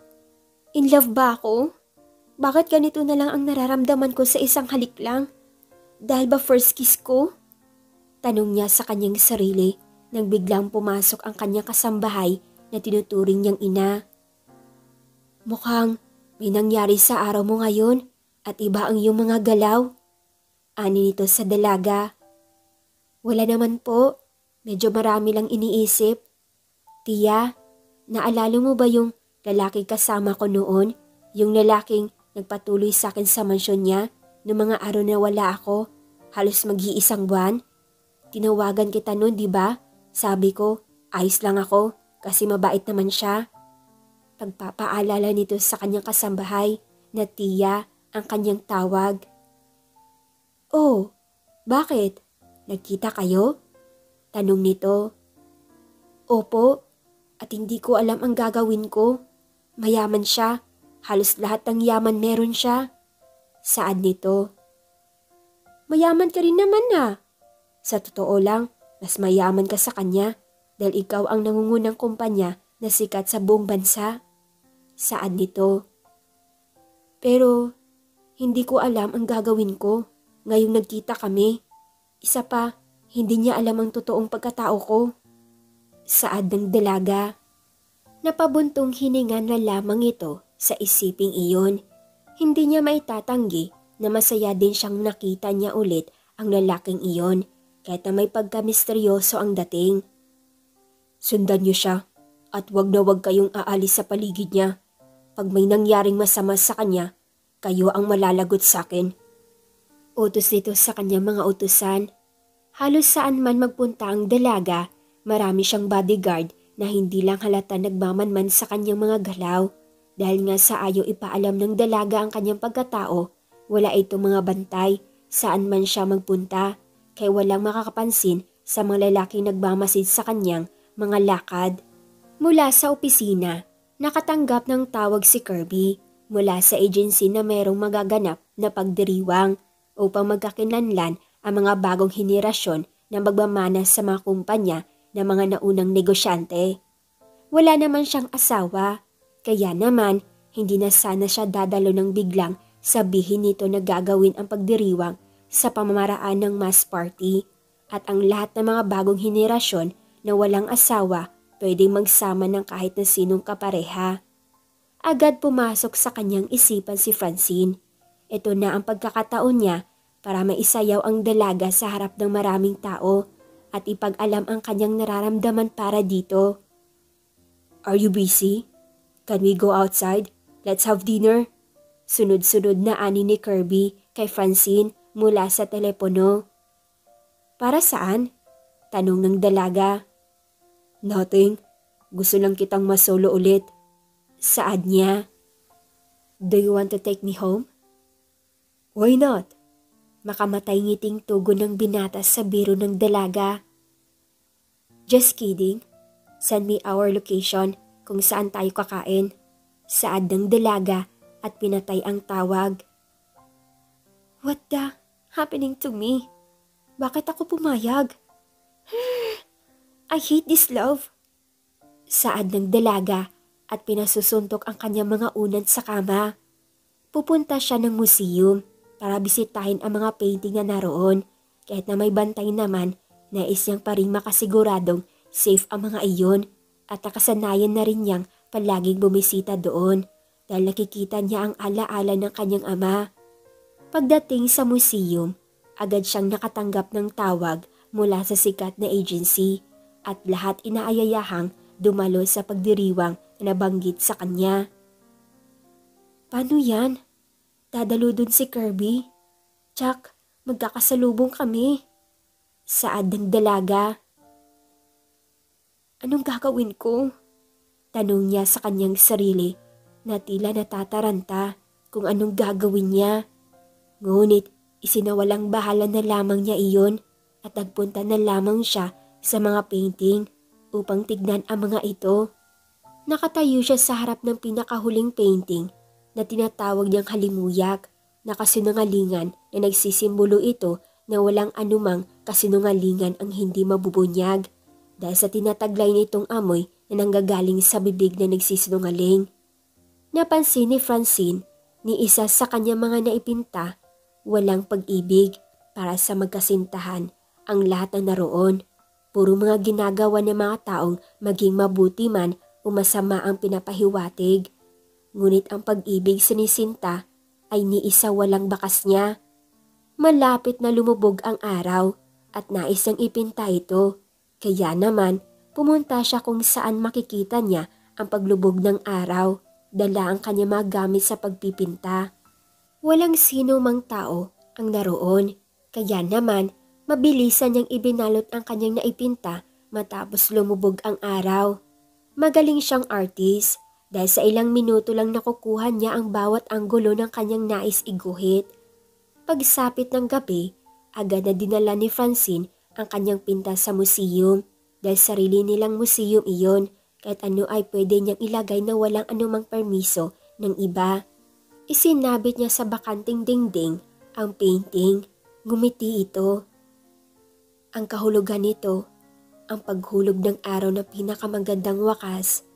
In love ba ako? Bakit ganito na lang ang nararamdaman ko sa isang halik lang? Dahil ba first kiss ko?" Tanong niya sa kanyang sarili nang biglang pumasok ang kanyang kasambahay na tinuturing niyang ina. Mukhang may nangyari sa araw mo ngayon at iba ang iyong mga galaw. Ani nito sa dalaga. Wala naman po. Medyo marami lang iniisip. Tia, naalala mo ba yung lalaking kasama ko noon? Yung lalaking nagpatuloy sa akin sa mansyon niya noong mga araw na wala ako? Halos mag-iisang buwan? Tinawagan kita noon, di ba? Sabi ko, ayos lang ako kasi mabait naman siya. Pagpapaalala nito sa kanyang kasambahay na Tia ang kanyang tawag. Oh, bakit? Nagkita kayo? Tanong nito. Opo, at hindi ko alam ang gagawin ko. Mayaman siya, halos lahat ng yaman meron siya. Saan nito? Mayaman ka rin naman na. Sa totoo lang, mas mayaman ka sa kanya dahil ikaw ang nangungunang kumpanya na sikat sa buong bansa. Saan nito? Pero hindi ko alam ang gagawin ko ngayong nagkita kami. Isa pa, hindi niya alam ang totoong pagkatao ko. Saad ng dalaga. Napabuntong hininga na lamang ito sa isiping iyon. Hindi niya maitatanggi na masaya din siyang nakita niya ulit ang lalaking iyon kahit na may pagka-misteryoso ang dating. Sundan niyo siya at wag na wag kayong aalis sa paligid niya. Pag may nangyaring masama sa kanya, kayo ang malalagot sa akin. Utos nito sa kanyang mga utusan. Halos saan man magpunta ang dalaga, marami siyang bodyguard na hindi lang halata nagmamanman sa kanyang mga galaw. Dahil nga sa ayaw ipaalam ng dalaga ang kanyang pagkatao, wala itong mga bantay saan man siya magpunta, kaya walang makakapansin sa mga lalaking nagmamasid sa kanyang mga lakad. Mula sa opisina, nakatanggap ng tawag si Kirby mula sa agency na merong magaganap na pagdiriwang upang magkakinlanlan ang mga bagong henerasyon na magmamana sa mga kumpanya ng mga naunang negosyante. Wala naman siyang asawa, kaya naman hindi na sana siya dadalo ng biglang sabihin nito na gagawin ang pagdiriwang sa pamamaraan ng mass party at ang lahat ng mga bagong henerasyon na walang asawa pwedeng magsama ng kahit na sinong kapareha. Agad pumasok sa kanyang isipan si Francine. Ito na ang pagkakataon niya para maisayaw ang dalaga sa harap ng maraming tao at ipag-alam ang kanyang nararamdaman para dito. Are you busy? Can we go outside? Let's have dinner. Sunod-sunod na ani ni Kirby kay Francine mula sa telepono. Para saan? Tanong ng dalaga. Nothing. Gusto lang kitang masolo ulit. Saad niya. Do you want to take me home? Why not? Makamatay ngiting tugon ng binata sa biro ng dalaga. Just kidding. Send me our location kung saan tayo kakain. Saad ng dalaga at pinatay ang tawag. What the happening to me? Bakit ako pumayag? I hate this love. Saad ng dalaga at pinasusuntok ang kanyang mga unad sa kama. Pupunta siya ng museum para bisitahin ang mga painting na naroon. Kahit na may bantay naman, nais niyang pa rin makasiguradong safe ang mga iyon at nakasanayan na rin niyang palaging bumisita doon dahil nakikita niya ang alaala ng kanyang ama. Pagdating sa museum, agad siyang nakatanggap ng tawag mula sa sikat na agency at lahat inaayayahang dumalo sa pagdiriwang na nabanggit sa kanya. Paano yan? Dadalo dun si Kirby? Tsak, magkakasalubong kami. Saad ng dalaga. Anong gagawin ko? Tanong niya sa kanyang sarili na tila natataranta kung anong gagawin niya. Ngunit isinawalang bahala na lamang niya iyon at nagpunta na lamang siya sa mga painting upang tignan ang mga ito. Nakatayo siya sa harap ng pinakahuling painting na tinatawag niyang halimuyak na kasinungalingan na nagsisimbolo ito na walang anumang kasinungalingan ang hindi mabubunyag dahil sa tinataglay nitong amoy na nanggagaling sa bibig na nagsisinungaling. Napansin ni Francine ni isa sa kanyang mga naipinta, walang pag-ibig para sa magkasintahan ang lahat na naroon. Puro mga ginagawa ng mga taong maging mabuti man o masama ang pinapahiwatig. Ngunit ang pag-ibig sinisinta ay ni isa walang bakas niya. Malapit na lumubog ang araw at nais niyang ipinta ito. Kaya naman pumunta siya kung saan makikita niya ang paglubog ng araw. Dala ang kanya mga gamit sa pagpipinta. Walang sino mang tao ang naroon. Kaya naman mabilisan niyang ibinalot ang kanyang naipinta matapos lumubog ang araw. Magaling siyang artist dahil sa ilang minuto lang nakukuha niya ang bawat anggulo ng kanyang nais iguhit. Pagsapit ng gabi, agad na dinala ni Francine ang kanyang pinta sa museum dahil sarili nilang museum iyon kahit ano ay pwede niyang ilagay na walang anumang permiso ng iba. Isinabit niya sa bakanting dingding ang painting. Ngumiti ito. Ang kahulugan nito, ang paghulog ng araw na pinakamagandang wakas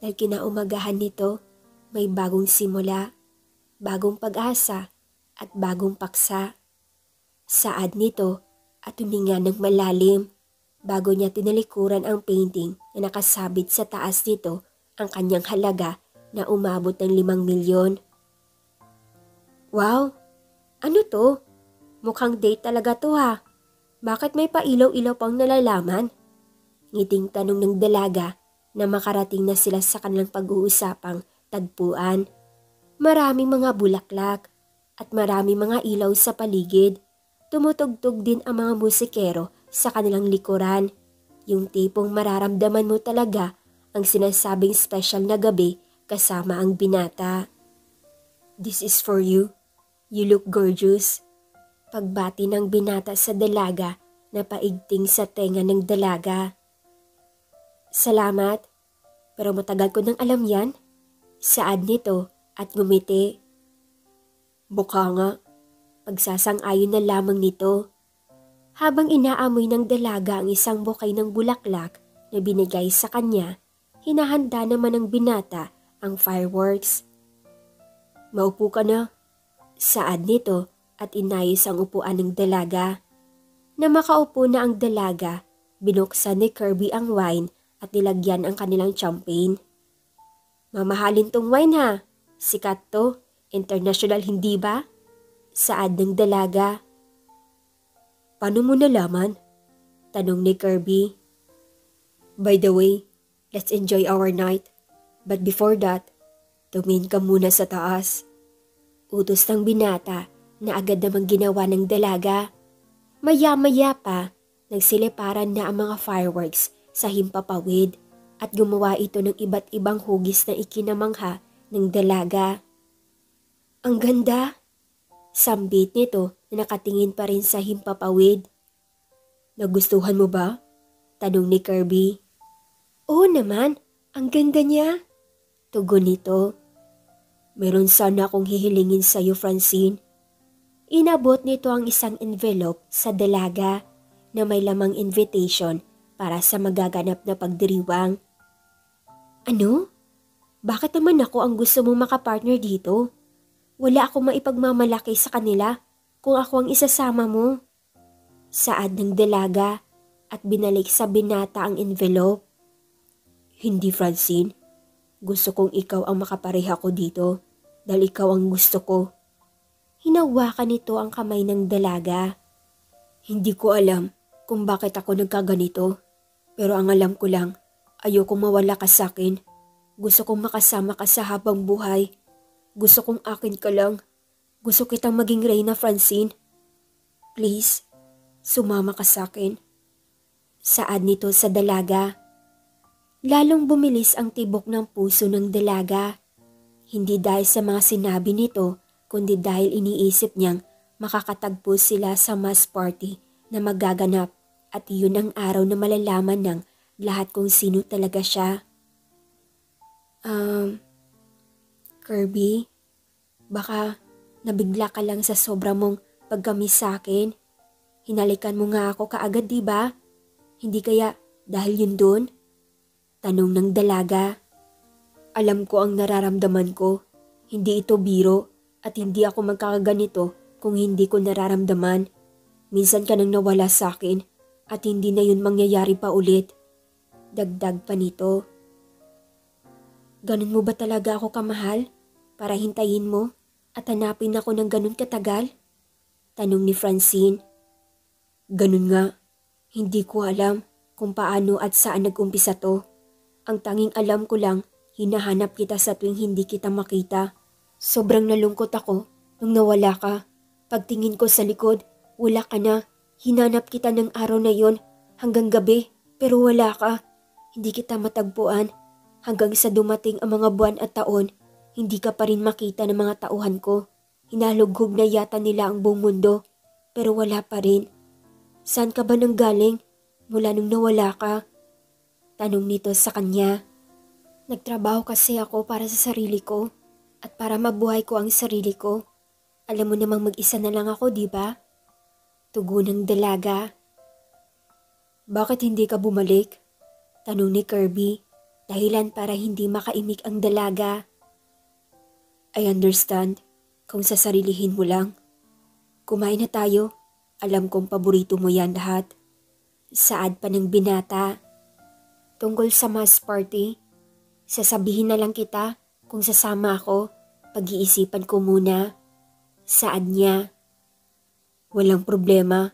dahil kinaumagahan nito may bagong simula, bagong pag-asa at bagong paksa. Saad nito at huminga ng malalim bago niya tinalikuran ang painting na nakasabit sa taas nito ang kanyang halaga na umabot ng 5 milyon. Wow! Ano to? Mukhang date talaga to ha. Bakit may pailaw-ilaw pang nalalaman? Ngiting tanong ng dalaga na makarating na sila sa kanilang pag-uusapang tagpuan. Maraming mga bulaklak at maraming mga ilaw sa paligid. Tumutugtog din ang mga musikero sa kanilang likuran. Yung tipong mararamdaman mo talaga ang sinasabing special na gabi kasama ang binata. This is for you. You look gorgeous. Pagbati ng binata sa dalaga na paigting sa tenga ng dalaga. Salamat, pero matagal ko nang alam yan. Saad nito at ngumiti. Bukha nga, pagsasang-ayon na lamang nito. Habang inaamoy ng dalaga ang isang bukay ng bulaklak na binigay sa kanya, hinahanda naman ng binata ang fireworks. Maupo ka na. Saad nito at inayos ang upuan ng dalaga. Na makaupo na ang dalaga, binuksan ni Kirby ang wine at nilagyan ang kanilang champagne. Mamahalin tong wine ha. Sikat to. International hindi ba? Saad ng dalaga. Paano mo nalaman? Tanong ni Kirby. By the way, let's enjoy our night. But before that, tumingin ka muna sa taas. Utos ng binata na agad namang ginawa ng dalaga. Maya-maya pa, nagsiliparan na ang mga fireworks sa himpapawid at gumawa ito ng iba't ibang hugis na ikinamangha ng dalaga. Ang ganda! Sambit nito na nakatingin pa rin sa himpapawid. Nagustuhan mo ba? Tanong ni Kirby. Oo naman, ang ganda niya. Tugon nito. Meron sana akong hihilingin sa iyo, Francine. Inabot nito ang isang envelope sa dalaga na may lamang invitation para sa magaganap na pagdiriwang. Ano? Bakit naman ako ang gusto mong makapartner dito? Wala akong maipagmamalaki sa kanila kung ako ang isasama mo. Saad ng dalaga at binalik sa binata ang envelope. Hindi, Francine. Gusto kong ikaw ang makapareha ko dito dahil ikaw ang gusto ko. Hinawakan nito ang kamay ng dalaga. Hindi ko alam kung bakit ako nagkaganito. Pero ang alam ko lang, ayokong mawala ka sa akin. Gusto kong makasama ka sa habang buhay. Gusto kong akin ka lang. Gusto kitang maging reyna, Francine. Please, sumama ka sa akin. Saad nito sa dalaga. Lalong bumilis ang tibok ng puso ng dalaga. Hindi dahil sa mga sinabi nito, kundi dahil iniisip niyang makakatagpo sila sa mass party na magaganap at iyon ang araw na malalaman ng lahat kung sino talaga siya. Kirby, baka nabigla ka lang sa sobra mong pagkamis sa akin. Hinalikan mo nga ako kaagad, di ba? Hindi kaya dahil yun doon? Tanong ng dalaga. Alam ko ang nararamdaman ko. Hindi ito biro at hindi ako magkakaganito kung hindi ko nararamdaman. Minsan ka nang nawala sa akin at hindi na yun mangyayari pa ulit. Dagdag pa nito. Ganun mo ba talaga ako kamahal? para hintayin mo at hanapin ako ng ganun katagal? Tanong ni Francine. Ganun nga, hindi ko alam kung paano at saan nag-umpisa to. Ang tanging alam ko lang, hinahanap kita sa tuwing hindi kita makita. Sobrang nalungkot ako nung nawala ka. Pagtingin ko sa likod, wala ka na. Hinanap kita ng araw na yon hanggang gabi, pero wala ka. Hindi kita matagpuan. Hanggang sa dumating ang mga buwan at taon, hindi ka pa rin makita ng mga tauhan ko. Hinalughog na yata nila ang buong mundo, pero wala pa rin. Saan ka ba nanggaling mula nung nawala ka? Tanong nito sa kanya. Nagtrabaho kasi ako para sa sarili ko at para mabuhay ko ang sarili ko. Alam mo namang mag-isa na lang ako, di ba? Tugon ng dalaga. Bakit hindi ka bumalik? Tanong ni Kirby, dahilan para hindi makaimik ang dalaga. I understand, kung sasarilihin mo lang. Kumain na tayo, alam kong paborito mo yan lahat. Saad pa ng binata. Tungkol sa mass party, sasabihin na lang kita kung sasama ako, pag-iisipan ko muna. Saad niya. Walang problema,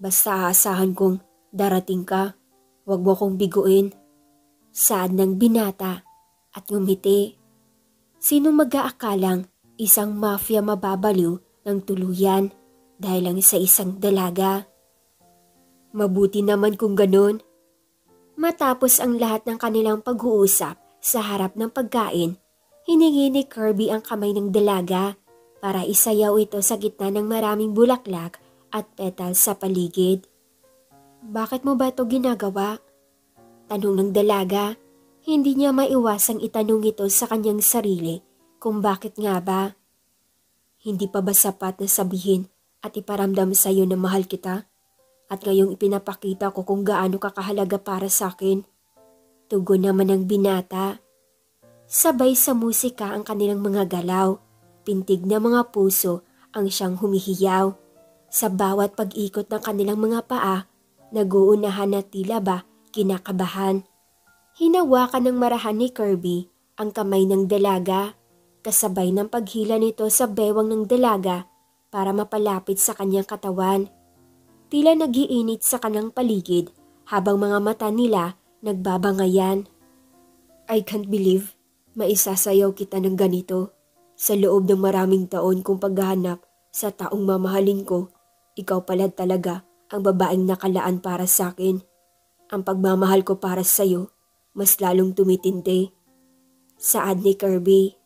basta aasahan kong darating ka. Huwag mo kong biguin. Saad ng binata at ngumiti. Sino mag-aakalang isang mafia mababaliw ng tuluyan dahil lang sa isang dalaga? Mabuti naman kung ganun. Matapos ang lahat ng kanilang pag-uusap sa harap ng pagkain, hiningi ni Kirby ang kamay ng dalaga para isayaw ito sa gitna ng maraming bulaklak at petals sa paligid. Bakit mo ba ito ginagawa? Tanong ng dalaga. Hindi niya maiwasang itanong ito sa kanyang sarili kung bakit nga ba. Hindi pa ba sapat na sabihin at iparamdam sa iyo na mahal kita? At ngayong ipinapakita ko kung gaano kakahalaga para sa akin. Tugon naman ng binata. Sabay sa musika ang kanilang mga galaw. Pintig na mga puso ang siyang humihiyaw. Sa bawat pag-ikot ng kanilang mga paa, nag-uunahan na tila ba kinakabahan. Hinawakan ng marahan ni Kirby ang kamay ng dalaga, kasabay ng paghila nito sa bewang ng dalaga para mapalapit sa kanyang katawan. Tila nagiinit sa kanyang paligid habang mga mata nila nagbabangayan. I can't believe maisasayaw kita ng ganito. Sa loob ng maraming taon kong paghahanap sa taong mamahalin ko, ikaw pala talaga ang babaeng nakalaan para sa akin. Ang pagmamahal ko para sa iyo, mas lalong tumitindi. Saad ni Kirby.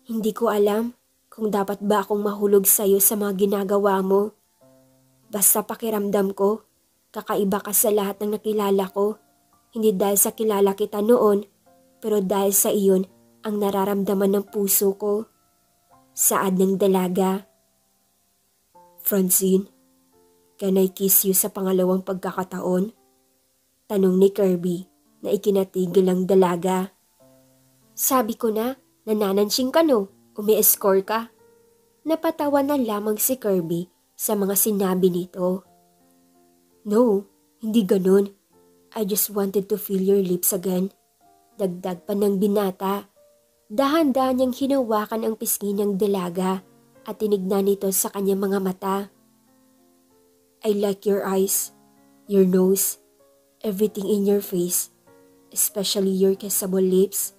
Hindi ko alam kung dapat ba akong mahulog sa iyo sa mga ginagawa mo. Basta pakiramdam ko, kakaiba ka sa lahat ng nakilala ko. Hindi dahil sa kilala kita noon, pero dahil sa iyon ang nararamdaman ng puso ko. Saad ng dalaga. Francine, can I kiss you sa pangalawang pagkakataon? Tanong ni Kirby na ikinatigil ang dalaga. Sabi ko na, nananansing ka no, umi-score ka. Napatawa na lamang si Kirby sa mga sinabi nito. No, hindi ganun. I just wanted to feel your lips again. Dagdag pa ng binata. Dahan-dahan niyang hinawakan ang pisngi ng dalaga at tinignan nito sa kanyang mga mata. I like your eyes, your nose, everything in your face, especially your kissable lips.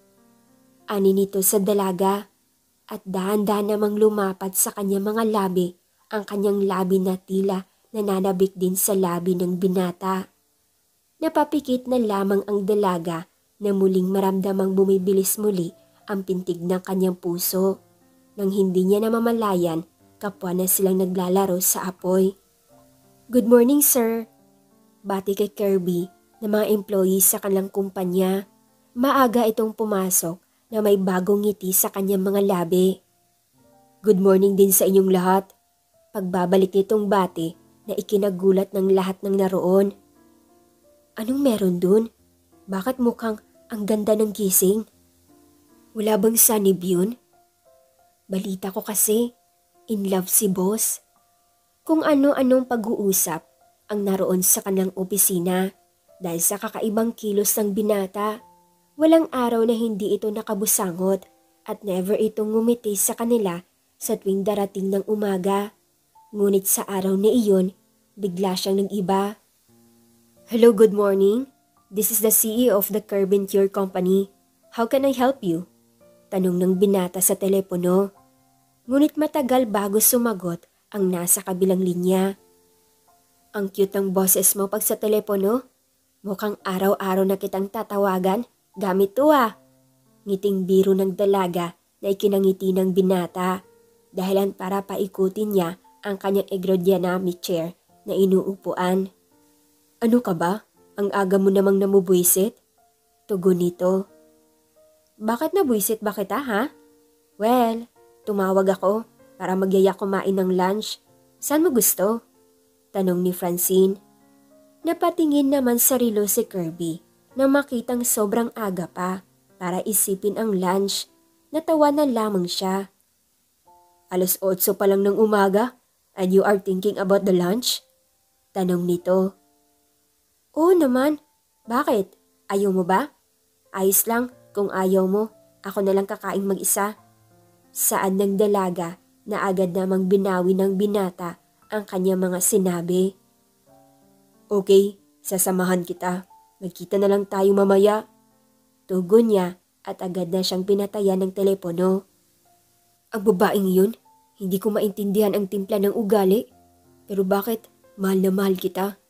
Ani nito sa dalaga at dahan-dahan namang lumapat sa kanyang mga labi ang kanyang labi na tila nananabik din sa labi ng binata. Napapikit na lamang ang dalaga na muling maramdamang bumibilis muli ang pintig ng kanyang puso. Nang hindi niya namamalayan, kapwa na silang naglalaro sa apoy. Good morning, sir. Bati kay Kirby na mga employees sa kanilang kumpanya. Maaga itong pumasok na may bagong ngiti sa kanyang mga labi. Good morning din sa inyong lahat. Pagbabalik nitong bati na ikinagulat ng lahat ng naroon. Anong meron dun? Bakit mukhang ang ganda ng gising? Wala bang sanib yun? Balita ko kasi, in love si boss. Kung ano-anong pag-uusap ang naroon sa kanilang opisina dahil sa kakaibang kilos ng binata. Walang araw na hindi ito nakabusangot at never itong ngumiti sa kanila sa tuwing darating ng umaga. Ngunit sa araw na iyon, bigla siyang nag-iba. "Hello, good morning. This is the CEO of the Curb and Cure Company. How can I help you?" Tanong ng binata sa telepono. Ngunit matagal bago sumagot ang nasa kabilang linya. "Ang cute ng boses mo pag sa telepono. Mukhang araw-araw na kitang tatawagan. Gamit to ah." Ngiting biro ng dalaga na ikinangiti ng binata, dahilan para paikutin niya ang kanyang aerodynamic chair na inuupuan. "Ano ka ba? Ang aga mo namang namubwisit?" Tugon nito. "Bakit nabwisit ba kita ha?" "Well, tumawag ako para magyaya kumain ng lunch. Saan mo gusto?" Tanong ni Francine. Napatingin naman sa relo si Kirby na makitang sobrang aga pa para isipin ang lunch. Natawa na lamang siya. "Alas 8 pa lang ng umaga and you are thinking about the lunch?" Tanong nito. "Oo naman. Bakit? Ayaw mo ba?" "Ayos lang. Kung ayaw mo, ako na lang kakaing mag-isa." Saan ng dalaga na agad namang binawi ng binata ang kanyang mga sinabi. "Okay, sasamahan kita. Magkita na lang tayo mamaya." Tugon niya at agad na siyang pinatayan ng telepono. Ang babaeng yun, hindi ko maintindihan ang timpla ng ugali. Pero bakit mahal na mahal kita?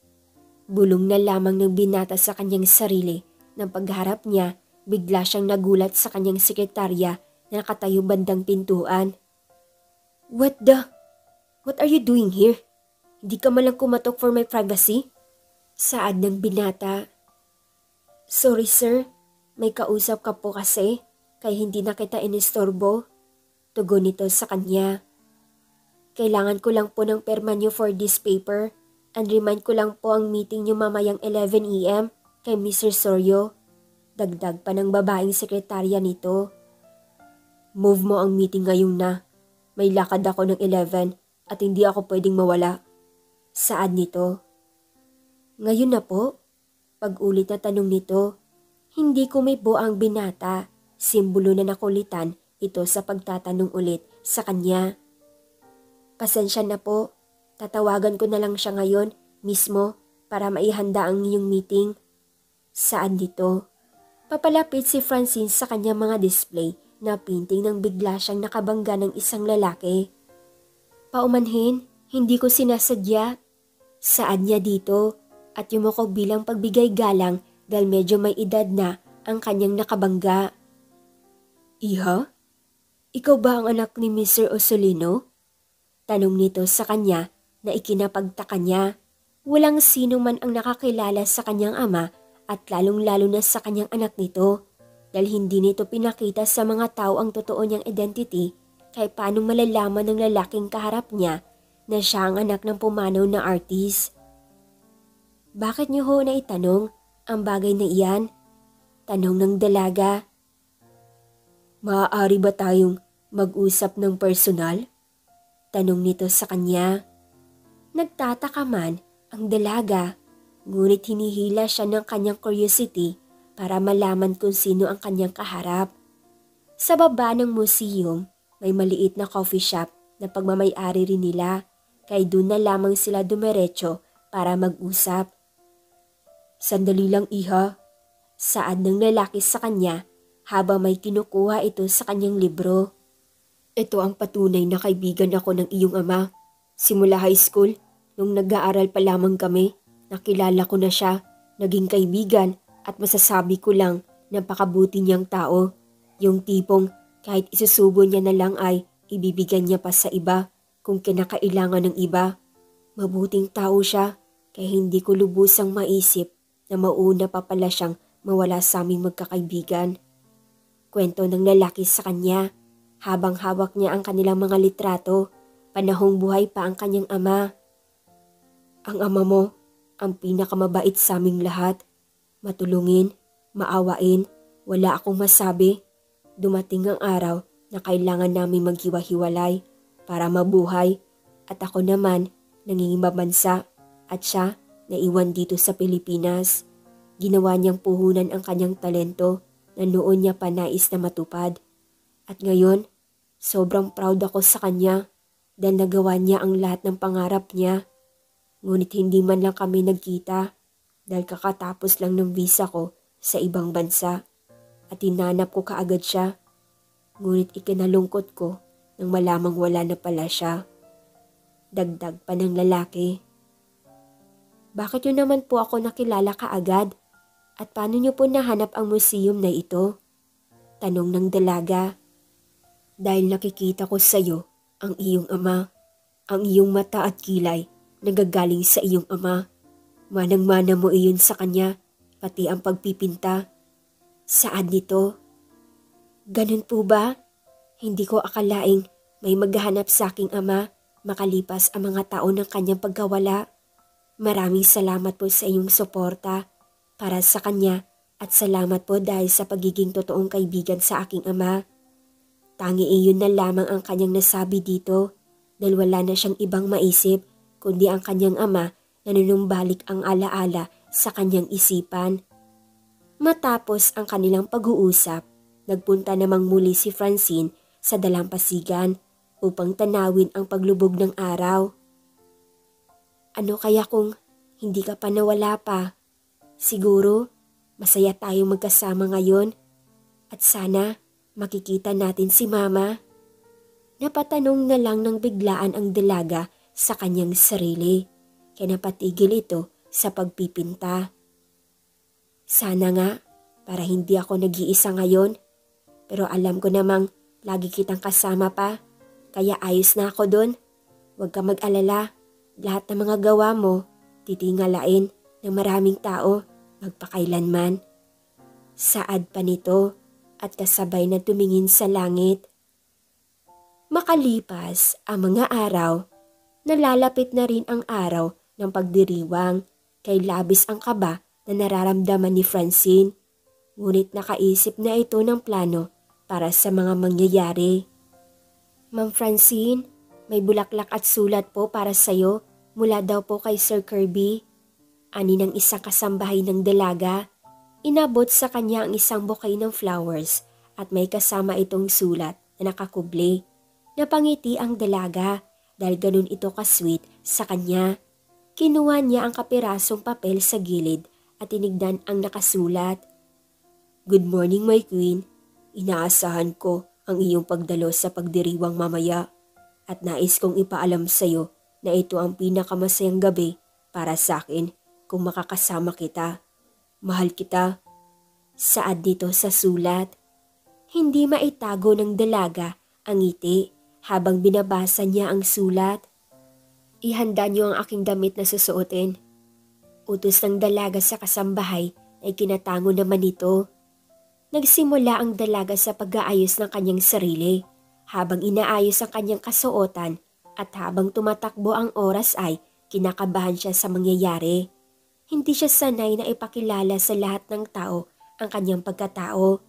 Bulong na lamang ng binata sa kanyang sarili nang pagharap niya. Bigla siyang nagulat sa kanyang sekretarya na nakatayo bandang pintuan. What are you doing here? Hindi ka malang kumatok for my privacy?" Saad ng binata. "Sorry sir, may kausap ka po kasi, kaya hindi na kita inistorbo." Tugon nito sa kanya. "Kailangan ko lang po ng perma niyo for this paper, and remind ko lang po ang meeting niyo mamayang 11 AM kay Mr. Soryo." Dagdag pa ng babaeng sekretarya nito. "Move mo ang meeting ngayong na. May lakad ako ng 11 at hindi ako pwedeng mawala." Saad nito. "Ngayon na po?" Pag-ulit na tanong nito. Hindi kumibo ang binata. Simbolo na nakulitan ito sa pagtatanong ulit sa kanya. "Pasensya na po. Tatawagan ko na lang siya ngayon mismo para maihanda ang iyong meeting." Saad nito. Papalapit si Francine sa kanyang mga display na painting nang bigla siyang nakabangga ng isang lalaki. "Paumanhin, hindi ko sinasadya." Saad niya dito at yumuko bilang pagbigay galang dahil medyo may edad na ang kanyang nakabangga. "Iha? Ikaw ba ang anak ni Mr. Osolino?" Tanong nito sa kanya na ikinapagtaka niya. Walang sino man ang nakakilala sa kanyang ama at lalong-lalo na sa kanyang anak nito dahil hindi nito pinakita sa mga tao ang totoo niyang identity kaya paanong malalaman ng lalaking kaharap niya na siya ang anak ng pumanaw na artist. "Bakit niyo ho na itanong ang bagay na iyan?" Tanong ng dalaga. "Maaari ba tayong mag-usap ng personal?" Tanong nito sa kanya. Nagtataka man ang dalaga. Ngunit hinihila siya ng kanyang curiosity para malaman kung sino ang kanyang kaharap. Sa baba ng museum, may maliit na coffee shop na pagmamay-ari rin nila, kaya doon na lamang sila dumiretso para mag-usap. "Sandali lang iha." Saad ng lalaki sa kanya habang may kinukuha ito sa kanyang libro. "Ito ang patunay na kaibigan ako ng iyong ama. Simula high school, nung nag-aaral pa lamang kami, nakilala ko na siya, naging kaibigan at masasabi ko lang napakabuti niyang tao. Yung tipong kahit isusubo niya na lang ay ibibigyan niya pa sa iba kung kinakailangan ng iba. Mabuting tao siya kaya hindi ko lubusang maisip na mauna pa pala siyang mawala sa aming magkakaibigan." Kwento ng lalaki sa kanya habang hawak niya ang kanilang mga litrato, panahong buhay pa ang kanyang ama. "Ang ama mo, ang pinakamabait sa aming lahat. Matulungin, maawain, wala akong masabi. Dumating ang araw na kailangan namin maghiwa-hiwalay para mabuhay at ako naman nangingimabansa at siya naiwan dito sa Pilipinas. Ginawa niyang puhunan ang kanyang talento na noon niya pa nais na matupad At ngayon, sobrang proud ako sa kanya dahil nagawa niya ang lahat ng pangarap niya. Ngunit hindi man lang kami nagkita dahil kakatapos lang ng visa ko sa ibang bansa at hinanap ko kaagad siya. Ngunit ikinalungkot ko nang malamang wala na pala siya. Dagdag pa ng lalaki. Bakit yun naman po ako nakilala kaagad? At paano niyo po nahanap ang museum na ito? Tanong ng dalaga. Dahil nakikita ko sa iyo ang iyong ama. Ang iyong mata at kilay nagagaling sa iyong ama. Manang-mana mo iyon sa kanya, pati ang pagpipinta. Saan nito? Ganun po ba? Hindi ko akalaing may maghahanap sa aking ama makalipas ang mga taon ng kanyang pagkawala. Maraming salamat po sa iyong suporta para sa kanya at salamat po dahil sa pagiging totoong kaibigan sa aking ama. Tangi iyon na lamang ang kanyang nasabi dito dahil wala na siyang ibang maisip kundi ang kanyang ama na nanunumbalik ang alaala sa kanyang isipan. Matapos ang kanilang pag-uusap, nagpunta namang muli si Francine sa dalampasigan upang tanawin ang paglubog ng araw. Ano kaya kung hindi ka pa nawala pa? Siguro, masaya tayong magkasama ngayon at sana makikita natin si Mama. Napatanong na lang ng biglaan ang dalaga sa kanyang sarili, kaya napatigil ito sa pagpipinta. Sana nga, para hindi ako nag-iisa ngayon, pero alam ko namang lagi kitang kasama pa, kaya ayos na ako dun. Huwag ka mag-alala, lahat ng mga gawa mo, titingalain ng maraming tao magpakailanman. Saad pa nito at kasabay na tumingin sa langit. Makalipas ang mga araw, nalalapit na rin ang araw ng pagdiriwang kay labis ang kaba na nararamdaman ni Francine. Ngunit nakaisip na ito ng plano para sa mga mangyayari. Ma'am Francine, may bulaklak at sulat po para sa'yo mula daw po kay Sir Kirby. Ani ng isang kasambahay ng dalaga. Inabot sa kanya ang isang bouquet ng flowers at may kasama itong sulat na nakakubli. Napangiti ang dalaga dahil ganun ito ka-sweet sa kanya. Kinuha niya ang kapirasong papel sa gilid at tinignan ang nakasulat. Good morning, my queen. Inaasahan ko ang iyong pagdalo sa pagdiriwang mamaya at nais kong ipaalam sa iyo na ito ang pinakamasayang gabi para sa akin kung makakasama kita. Mahal kita. Saad dito sa sulat. Hindi maitago ng dalaga ang ngiti habang binabasa niya ang sulat. Ihanda niyo ang aking damit na susuotin. Utos ng dalaga sa kasambahay ay kinatango naman nito. Nagsimula ang dalaga sa pag-aayos ng kanyang sarili habang inaayos ang kanyang kasuotan at habang tumatakbo ang oras ay kinakabahan siya sa mangyayari. Hindi siya sanay na ipakilala sa lahat ng tao ang kanyang pagkatao.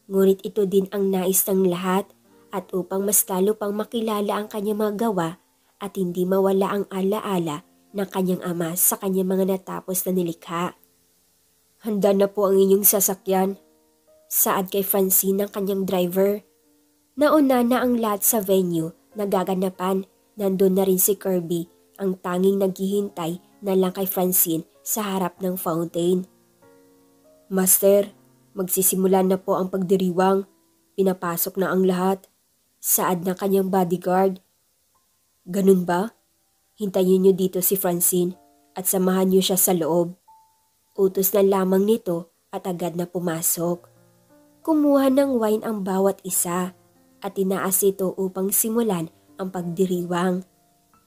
Ngunit ito din ang nais ng lahat at upang mas lalo pang makilala ang kanyang mga gawa at hindi mawala ang alaala ng kanyang ama sa kanyang mga natapos na nilikha. Handa na po ang inyong sasakyan. Saad kay Francine ng kanyang driver. Nauna na ang lahat sa venue na gaganapan. Nandun na rin si Kirby, ang tanging naghihintay na lang kay Francine sa harap ng fountain. Master, magsisimula na po ang pagdiriwang. Pinapasok na ang lahat. Saad ng kanyang bodyguard. Ganun ba? Hintayin niyo dito si Francine at samahan niyo siya sa loob. Utos na lamang nito at agad na pumasok. Kumuha ng wine ang bawat isa at tinaas ito upang simulan ang pagdiriwang.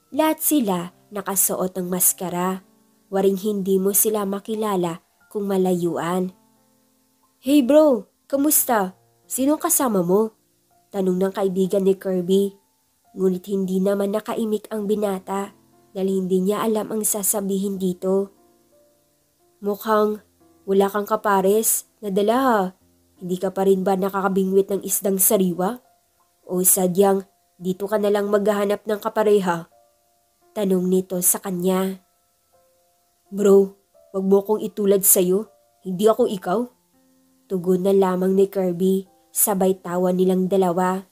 Lahat sila nakasuot ng maskara. Waring hindi mo sila makilala kung malayuan. Hey bro, kamusta? Sinong kasama mo? Tanong ng kaibigan ni Kirby. Ngunit hindi naman nakaimik ang binata dahil hindi niya alam ang sasabihin dito. Mukhang wala kang kapares, nadala ha. Hindi ka pa rin ba nakakabingwit ng isdang sariwa? O sadyang dito ka na lang maghahanap ng kapareha? Tanong nito sa kanya. Bro, wag mo kong itulad sa'yo. Hindi ako ikaw. Tugon na lamang ni Kirby Sabay tawa nilang dalawa.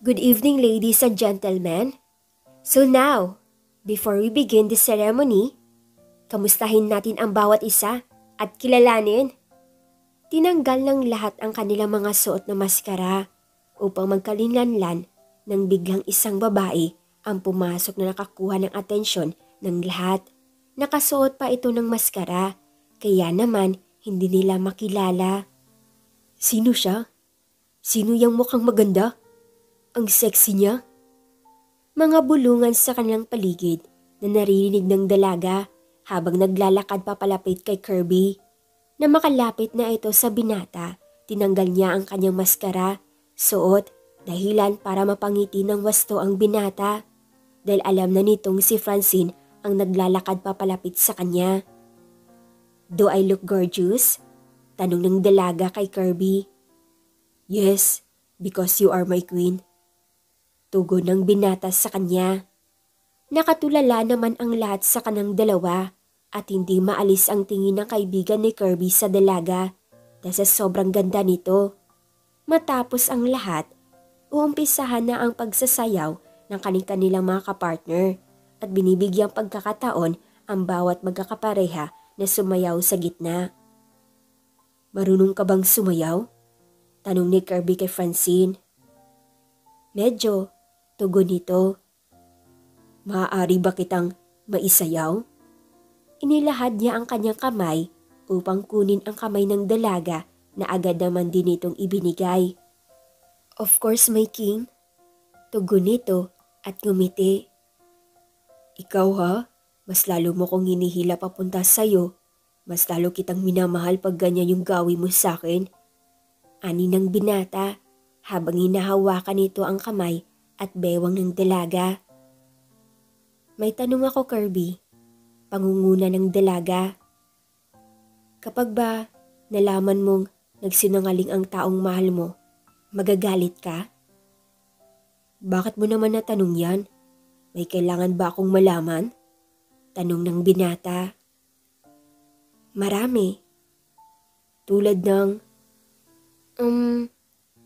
Good evening, ladies and gentlemen. So now, before we begin the ceremony, kamustahin natin ang bawat isa at kilalanin. Tinanggal ng lahat ang kanilang mga suot na maskara upang magkalinlanlan nang biglang isang babae ang pumasok na nakakuha ng atensyon ng lahat. Nakasuot pa ito ng maskara, kaya naman hindi nila makilala. Sino siya? Sino yung mukhang maganda? Ang sexy niya. Mga bulungan sa kanilang paligid na naririnig ng dalaga habang naglalakad papalapit kay Kirby. Na makalapit na ito sa binata, tinanggal niya ang kanyang maskara, suot, dahilan para mapangiti ng wasto ang binata. Dahil alam na nitong si Francine ang naglalakad papalapit sa kanya. Do I look gorgeous? Tanong ng dalaga kay Kirby. Yes, because you are my queen. Tugon ng binata sa kanya. Nakatulala naman ang lahat sa kanang dalawa at hindi maalis ang tingin ng kaibigan ni Kirby sa dalaga dahil sa sobrang ganda nito. Matapos ang lahat, uumpisahan na ang pagsasayaw ng kanilang mga kapartner at binibigyang pagkakataon ang bawat magkakapareha na sumayaw sa gitna. Marunong ka bang sumayaw? Tanong ni Kirby kay Francine. Medyo, tugon nito. Maaari ba kitang maisayaw? Inilahad niya ang kanyang kamay upang kunin ang kamay ng dalaga na agad naman din itong ibinigay. Of course, my king. Tugon nito at ngumiti. Ikaw ha? Mas lalo mo kong hinihila papunta sa'yo. Mas lalo kitang minamahal pag ganyan yung gawin mo sa'kin. Ani ng binata habang hinahawakan nito ang kamay at bewang ng dalaga. May tanong ako, Kirby. Pangunguna ng dalaga. Kapag ba nalaman mong nagsinungaling ang taong mahal mo, magagalit ka? Bakit mo naman natanong yan? May kailangan ba akong malaman? Tanong ng binata. Marami. Tulad ng,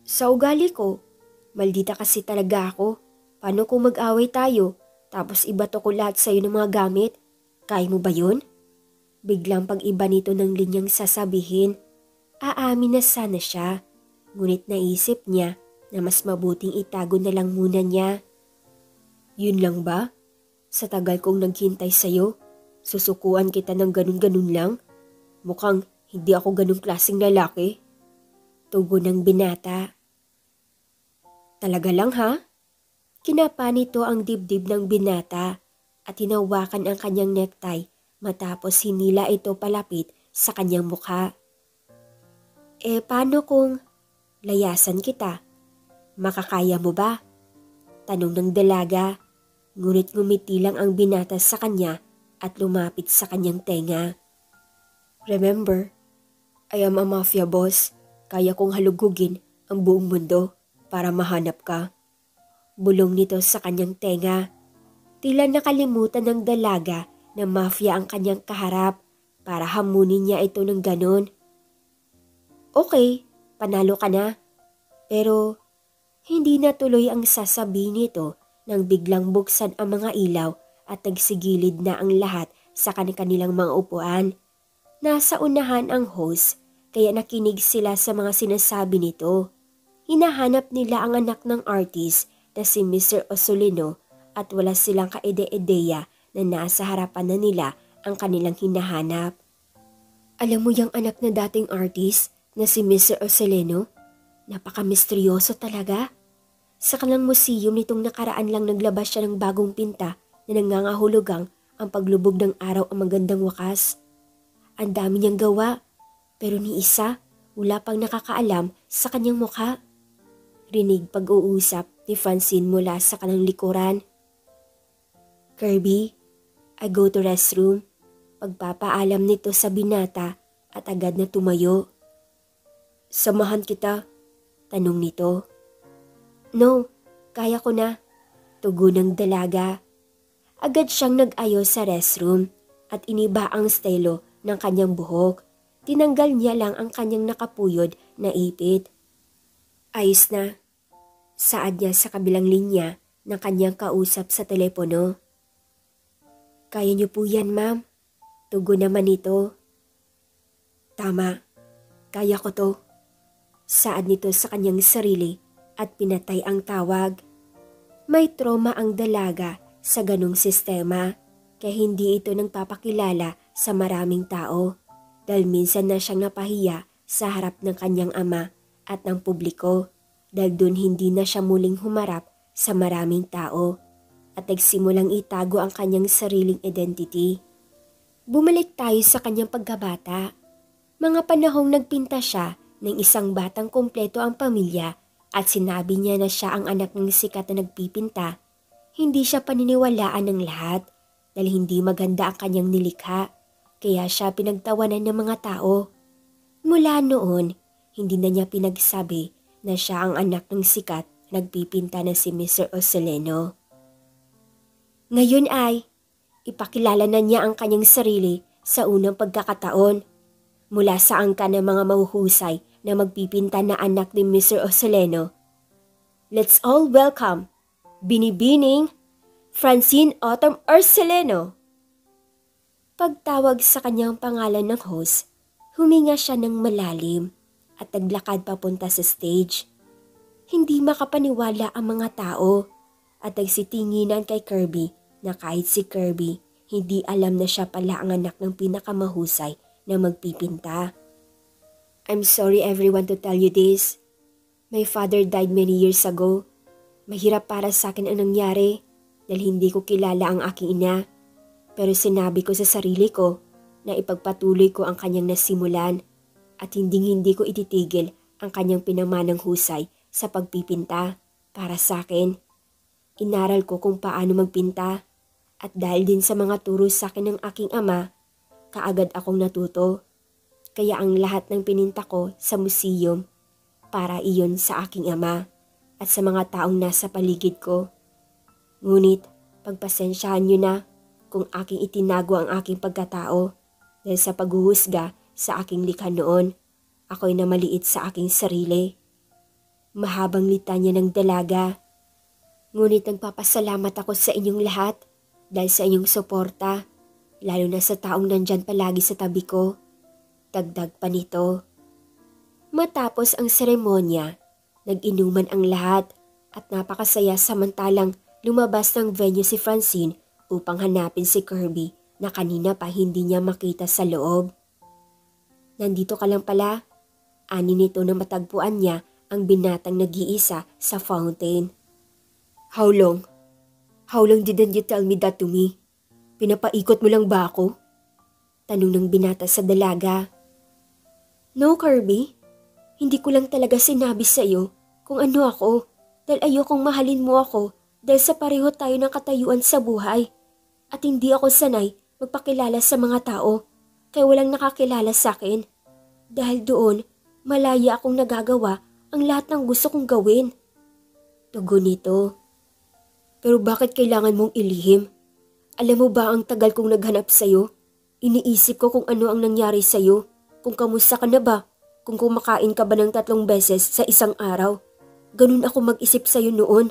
sa ugali ko. Maldita kasi talaga ako. Paano kung mag-away tayo, tapos ibato ko lahat sa'yo ng mga gamit? Kaya mo ba yun? Biglang pag-iba nito ng linyang sasabihin. Aamin na sana siya, ngunit naisip niya na mas mabuting itago na lang muna niya. Yun lang ba? Sa tagal kong naghintay sa'yo, susukuan kita ng ganun-ganun lang? Mukhang hindi ako ganung klaseng lalaki. Tugon ng binata. Talaga lang ha? Kinapa nito ang dibdib ng binata at hinawakan ang kanyang necktie matapos hinila ito palapit sa kanyang mukha. Paano kung layasan kita? Makakaya mo ba? Tanong ng dalaga, ngunit ngumiti lang ang binata sa kanya at lumapit sa kanyang tenga. Remember, I am a mafia boss. Kaya kong halugugin ang buong mundo para mahanap ka. Bulong nito sa kanyang tenga. Tila nakalimutan ng dalaga na mafia ang kanyang kaharap para hamunin niya ito ng ganon. Okay, panalo ka na. Pero hindi natuloy ang sasabihin nito nang biglang buksan ang mga ilaw at nagsigilid na ang lahat sa kanilang mga upuan. Nasa unahan ang host kaya nakinig sila sa mga sinasabi nito. Hinahanap nila ang anak ng artist na si Mr. Osolino at wala silang kaide-ideya na nasa harapan na nila ang kanilang hinahanap. Alam mo yung anak na dating artist na si Mr. Osolino? Napaka-misteryoso talaga. Sa kanilang museum nitong nakaraan lang naglabas siya ng bagong pinta na nangangahulugang ang paglubog ng araw ang magandang wakas. Ang dami niyang gawa, pero ni isa wala pang nakakaalam sa kanyang mukha. Rinig pag-uusap ni Francine mula sa kanang likuran. Kirby, I go to restroom. Pagpapaalam nito sa binata at agad na tumayo. Samahan kita, tanong nito. No, kaya ko na, tugon ng dalaga. Agad siyang nag-ayos sa restroom at iniba ang stelo ng kanyang buhok. Tinanggal niya lang ang kanyang nakapuyod na ipit. Ayos na. Saad niya sa kabilang linya ng kanyang kausap sa telepono. Kaya niyo po yan, ma'am. Tugon naman ito. Tama. Kaya ko to. Saad nito sa kanyang sarili at pinatay ang tawag. May trauma ang dalaga sa ganong sistema kaya hindi ito nagpapakilala sa maraming tao dahil minsan na siyang napahiya sa harap ng kanyang ama at ng publiko dahil dun hindi na siya muling humarap sa maraming tao at nagsimulang itago ang kanyang sariling identity. Bumalik tayo sa kanyang pagkabata. Mga panahong nagpinta siya ng isang batang kumpleto ang pamilya at sinabi niya na siya ang anak ng sikat na nagpipinta. Hindi siya paniniwalaan ng lahat dahil hindi maganda ang kanyang nilikha kaya siya pinagtawanan ng mga tao. Mula noon, hindi na niya pinagsabi na siya ang anak ng sikat na nagpipinta na si Mr. Oceleno. Ngayon ay, ipakilala na niya ang kanyang sarili sa unang pagkakataon. Mula sa angka ng mga mahuhusay na magpipinta na anak ni Mr. Oceleno. Let's all welcome Binibining Francine Autumn Oceleno. Pagtawag sa kanyang pangalan ng host, huminga siya ng malalim at naglakad papunta sa stage. Hindi makapaniwala ang mga tao at nagsitinginan kay Kirby na kahit si Kirby hindi alam na siya pala ang anak ng pinakamahusay na magpipinta. I'm sorry everyone to tell you this. My father died many years ago. Mahirap para sa akin ang nangyari dahil hindi ko kilala ang aking ina. Pero sinabi ko sa sarili ko na ipagpatuloy ko ang kanyang nasimulan at hindi ko ititigil ang kanyang pinamanang husay sa pagpipinta para sa akin. Inaral ko kung paano magpinta at dahil din sa mga turo sa akin ng aking ama, kaagad akong natuto. Kaya ang lahat ng pininta ko sa museum para iyon sa aking ama at sa mga taong nasa paligid ko. Ngunit pagpasensyahan niyo na kung aking itinago ang aking pagkatao dahil sa paghuhusga sa aking likha noon, ako'y namaliit sa aking sarili. Mahabang litanya ng dalaga. Ngunit nagpapasalamat ako sa inyong lahat dahil sa inyong suporta, lalo na sa taong nandyan palagi sa tabi ko. Dagdag pa nito. Matapos ang seremonya, nag-inuman ang lahat at napakasaya samantalang lumabas ng venue si Francine upang hanapin si Kirby na kanina pa hindi niya makita sa loob. Nandito ka lang pala. Ani nito na matagpuan niya ang binatang nag-iisa sa fountain. How long? How long didn't you tell me that to me? Pinapaikot mo lang ba ako? Tanong ng binata sa dalaga. No, Kirby. Hindi ko lang talaga sinabi sa iyo kung ano ako dahil ayokong mahalin mo ako dahil sa pareho tayo ng katayuan sa buhay. At hindi ako sanay magpakilala sa mga tao kaya walang nakakilala sa akin. Dahil doon, malaya akong nagagawa ang lahat ng gusto kong gawin. Tugon nito. Pero bakit kailangan mong ilihim? Alam mo ba ang tagal kong naghanap sa iyo? Iniisip ko kung ano ang nangyari sa iyo. Kung kamusta ka na ba? Kung kumakain ka ba ng 3 beses sa isang araw? Ganun ako mag-isip sa iyo noon.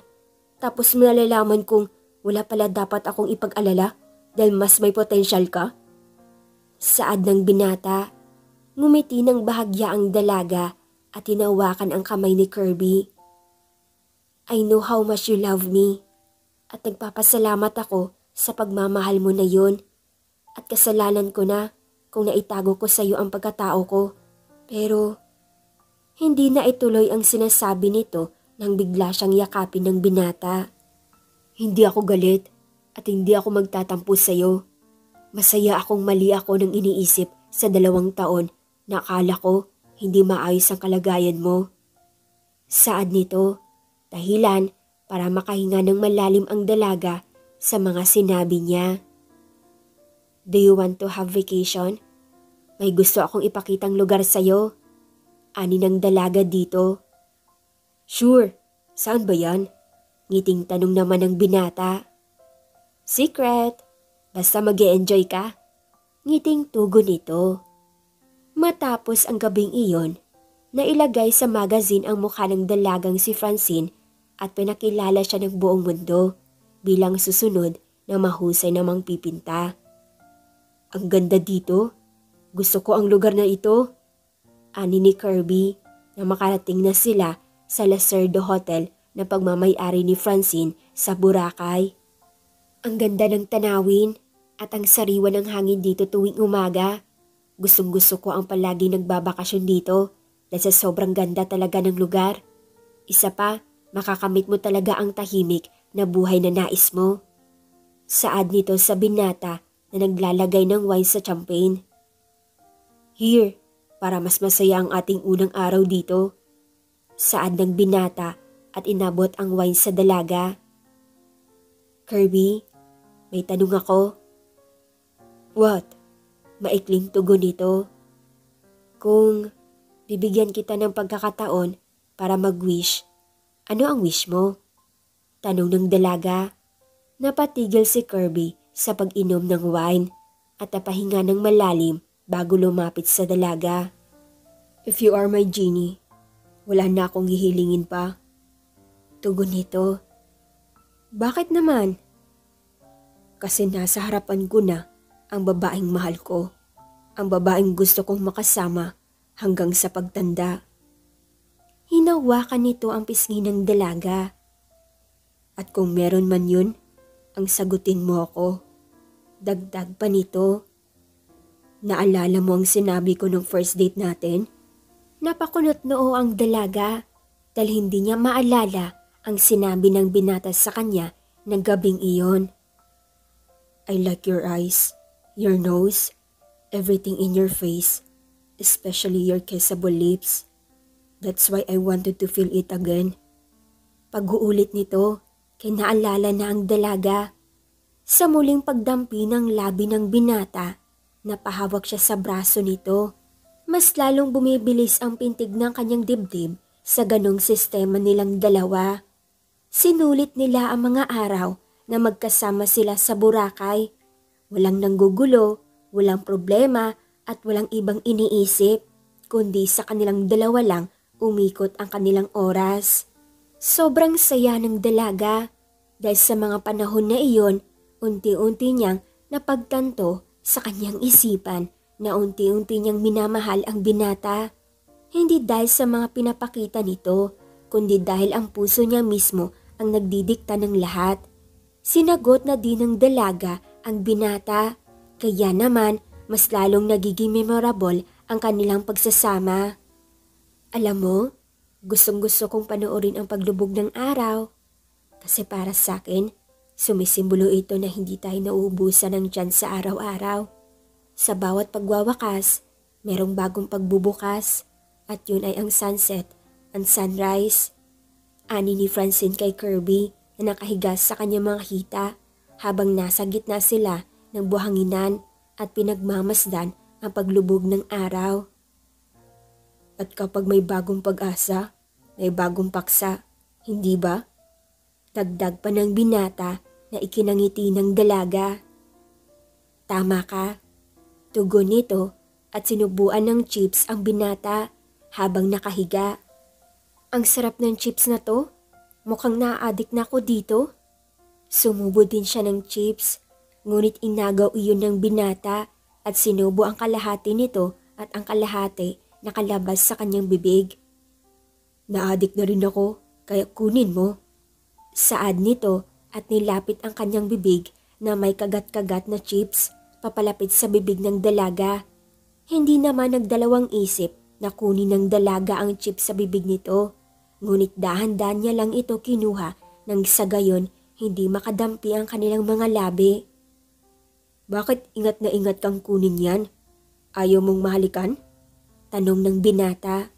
Tapos malalaman kong wala pala dapat akong ipag-alala dahil mas may potensyal ka? Saad ng binata. Ngumiti ng bahagya ang dalaga at tinawakan ang kamay ni Kirby. I know how much you love me. At nagpapasalamat ako sa pagmamahal mo na yun. At kasalanan ko na kung naitago ko sa iyo ang pagkatao ko. Pero hindi na ituloy ang sinasabi nito nang bigla siyang yakapin ng binata. Hindi ako galit at hindi ako magtatampo sa iyo. Masaya akong mali ako nang iniisip sa 2 taon na akala ko hindi maayos ang kalagayan mo. Saad nito, dahilan para makahinga ng malalim ang dalaga sa mga sinabi niya. Do you want to have vacation? May gusto akong ipakitang lugar sa'yo. Ani ng dalaga dito. Sure, saan ba yan? Ngiting tanong naman ng binata. Secret, basta mag-e-enjoy ka. Ngiting tugon nito. Matapos ang gabing iyon, Nailagay sa magazine ang mukha ng dalagang si Francine at pinakilala siya ng buong mundo bilang susunod na mahusay namang pipinta. Ang ganda dito. Gusto ko ang lugar na ito. Ani ni Kirby na makarating na sila sa Lacerdo Hotel na pagmamay-ari ni Francine sa Boracay. Ang ganda ng tanawin at ang sariwa ng hangin dito tuwing umaga. Gustong-gusto ko ang palagi nagbabakasyon dito dahil sa sobrang ganda talaga ng lugar. Isa pa, makakamit mo talaga ang tahimik na buhay na nais mo. Saad nito sa binata na naglalagay ng wine sa champagne. Here, para mas masaya ang ating unang araw dito. Saad ng binata at inabot ang wine sa dalaga. Kirby, may tanong ako. What? Maikling tugon nito. Kung bibigyan kita ng pagkakataon para mag-wish, ano ang wish mo? Tanong ng dalaga. Napatigil si Kirby sa pag-inom ng wine at napahinga ng malalim bago lumapit sa dalaga. If you are my genie, wala na akong hihilingin pa. Tugon nito. Bakit naman? Kasi nasa harapan ko na ang babaeng mahal ko. Ang babaeng gusto kong makasama hanggang sa pagtanda. Hinawakan nito ang pisngi ng dalaga. At kung meron man yun, ang sagutin mo ako. Dagdag pa nito. Naalala mo ang sinabi ko nung first date natin? Napakunot noo ang dalaga dahil hindi niya maalala ang sinabi ng binata sa kanya ng gabing iyon. I like your eyes, your nose, everything in your face, especially your kissable lips. That's why I wanted to feel it again. Pag-uulit nito, kay naalala na ang dalaga. Sa muling pagdampi ng labi ng binata, napahawak siya sa braso nito. Mas lalong bumibilis ang pintig ng kanyang dibdib sa ganong sistema nilang dalawa. Sinulit nila ang mga araw na magkasama sila sa Boracay. Walang nanggugulo, walang problema at walang ibang iniisip, kundi sa kanilang dalawa lang umikot ang kanilang oras. Sobrang saya ng dalaga dahil sa mga panahon na iyon, unti-unti niyang napagtanto sa kanyang isipan na unti-unti niyang minamahal ang binata. Hindi dahil sa mga pinapakita nito, kundi dahil ang puso niya mismo ang nagdidikta ng lahat. Sinagot na din ng dalaga ang binata, kaya naman mas lalong nagiging memorable ang kanilang pagsasama. Alam mo, gustong-gusto kong panoorin ang paglubog ng araw. Kasi para sa akin, sumisimbolo ito na hindi tayo nauubusan ng tiyan sa araw-araw. Sa bawat pagwawakas, merong bagong pagbubukas at yun ay ang sunset, ang sunrise. Ani ni Francine kay Kirby na nakahiga sa kanyang mga hita habang nasa gitna sila ng buhanginan at pinagmamasdan ang paglubog ng araw. At kapag may bagong pag-asa, may bagong paksa, hindi ba? Dagdag pa ng binata na ikinangiti ng dalaga. Tama ka. Tugon nito at sinubuan ng chips ang binata habang nakahiga. Ang sarap ng chips na to. Mukhang naa-addict na ako dito. Sumubo din siya ng chips, ngunit inagaw iyon ng binata at sinubo ang kalahati nito at ang kalahati nakalabas sa kanyang bibig. Na-addict na rin ako, kaya kunin mo. Saad nito at nilapit ang kanyang bibig na may kagat-kagat na chips papalapit sa bibig ng dalaga. Hindi naman nagdalawang isip na kunin ng dalaga ang chips sa bibig nito, ngunit dahan-dahan niya lang ito kinuha nang sa gayon hindi makadampi ang kanilang mga labi. Bakit ingat na ingat kang kunin yan? Ayaw mong mahalikan? Tanong ng binata.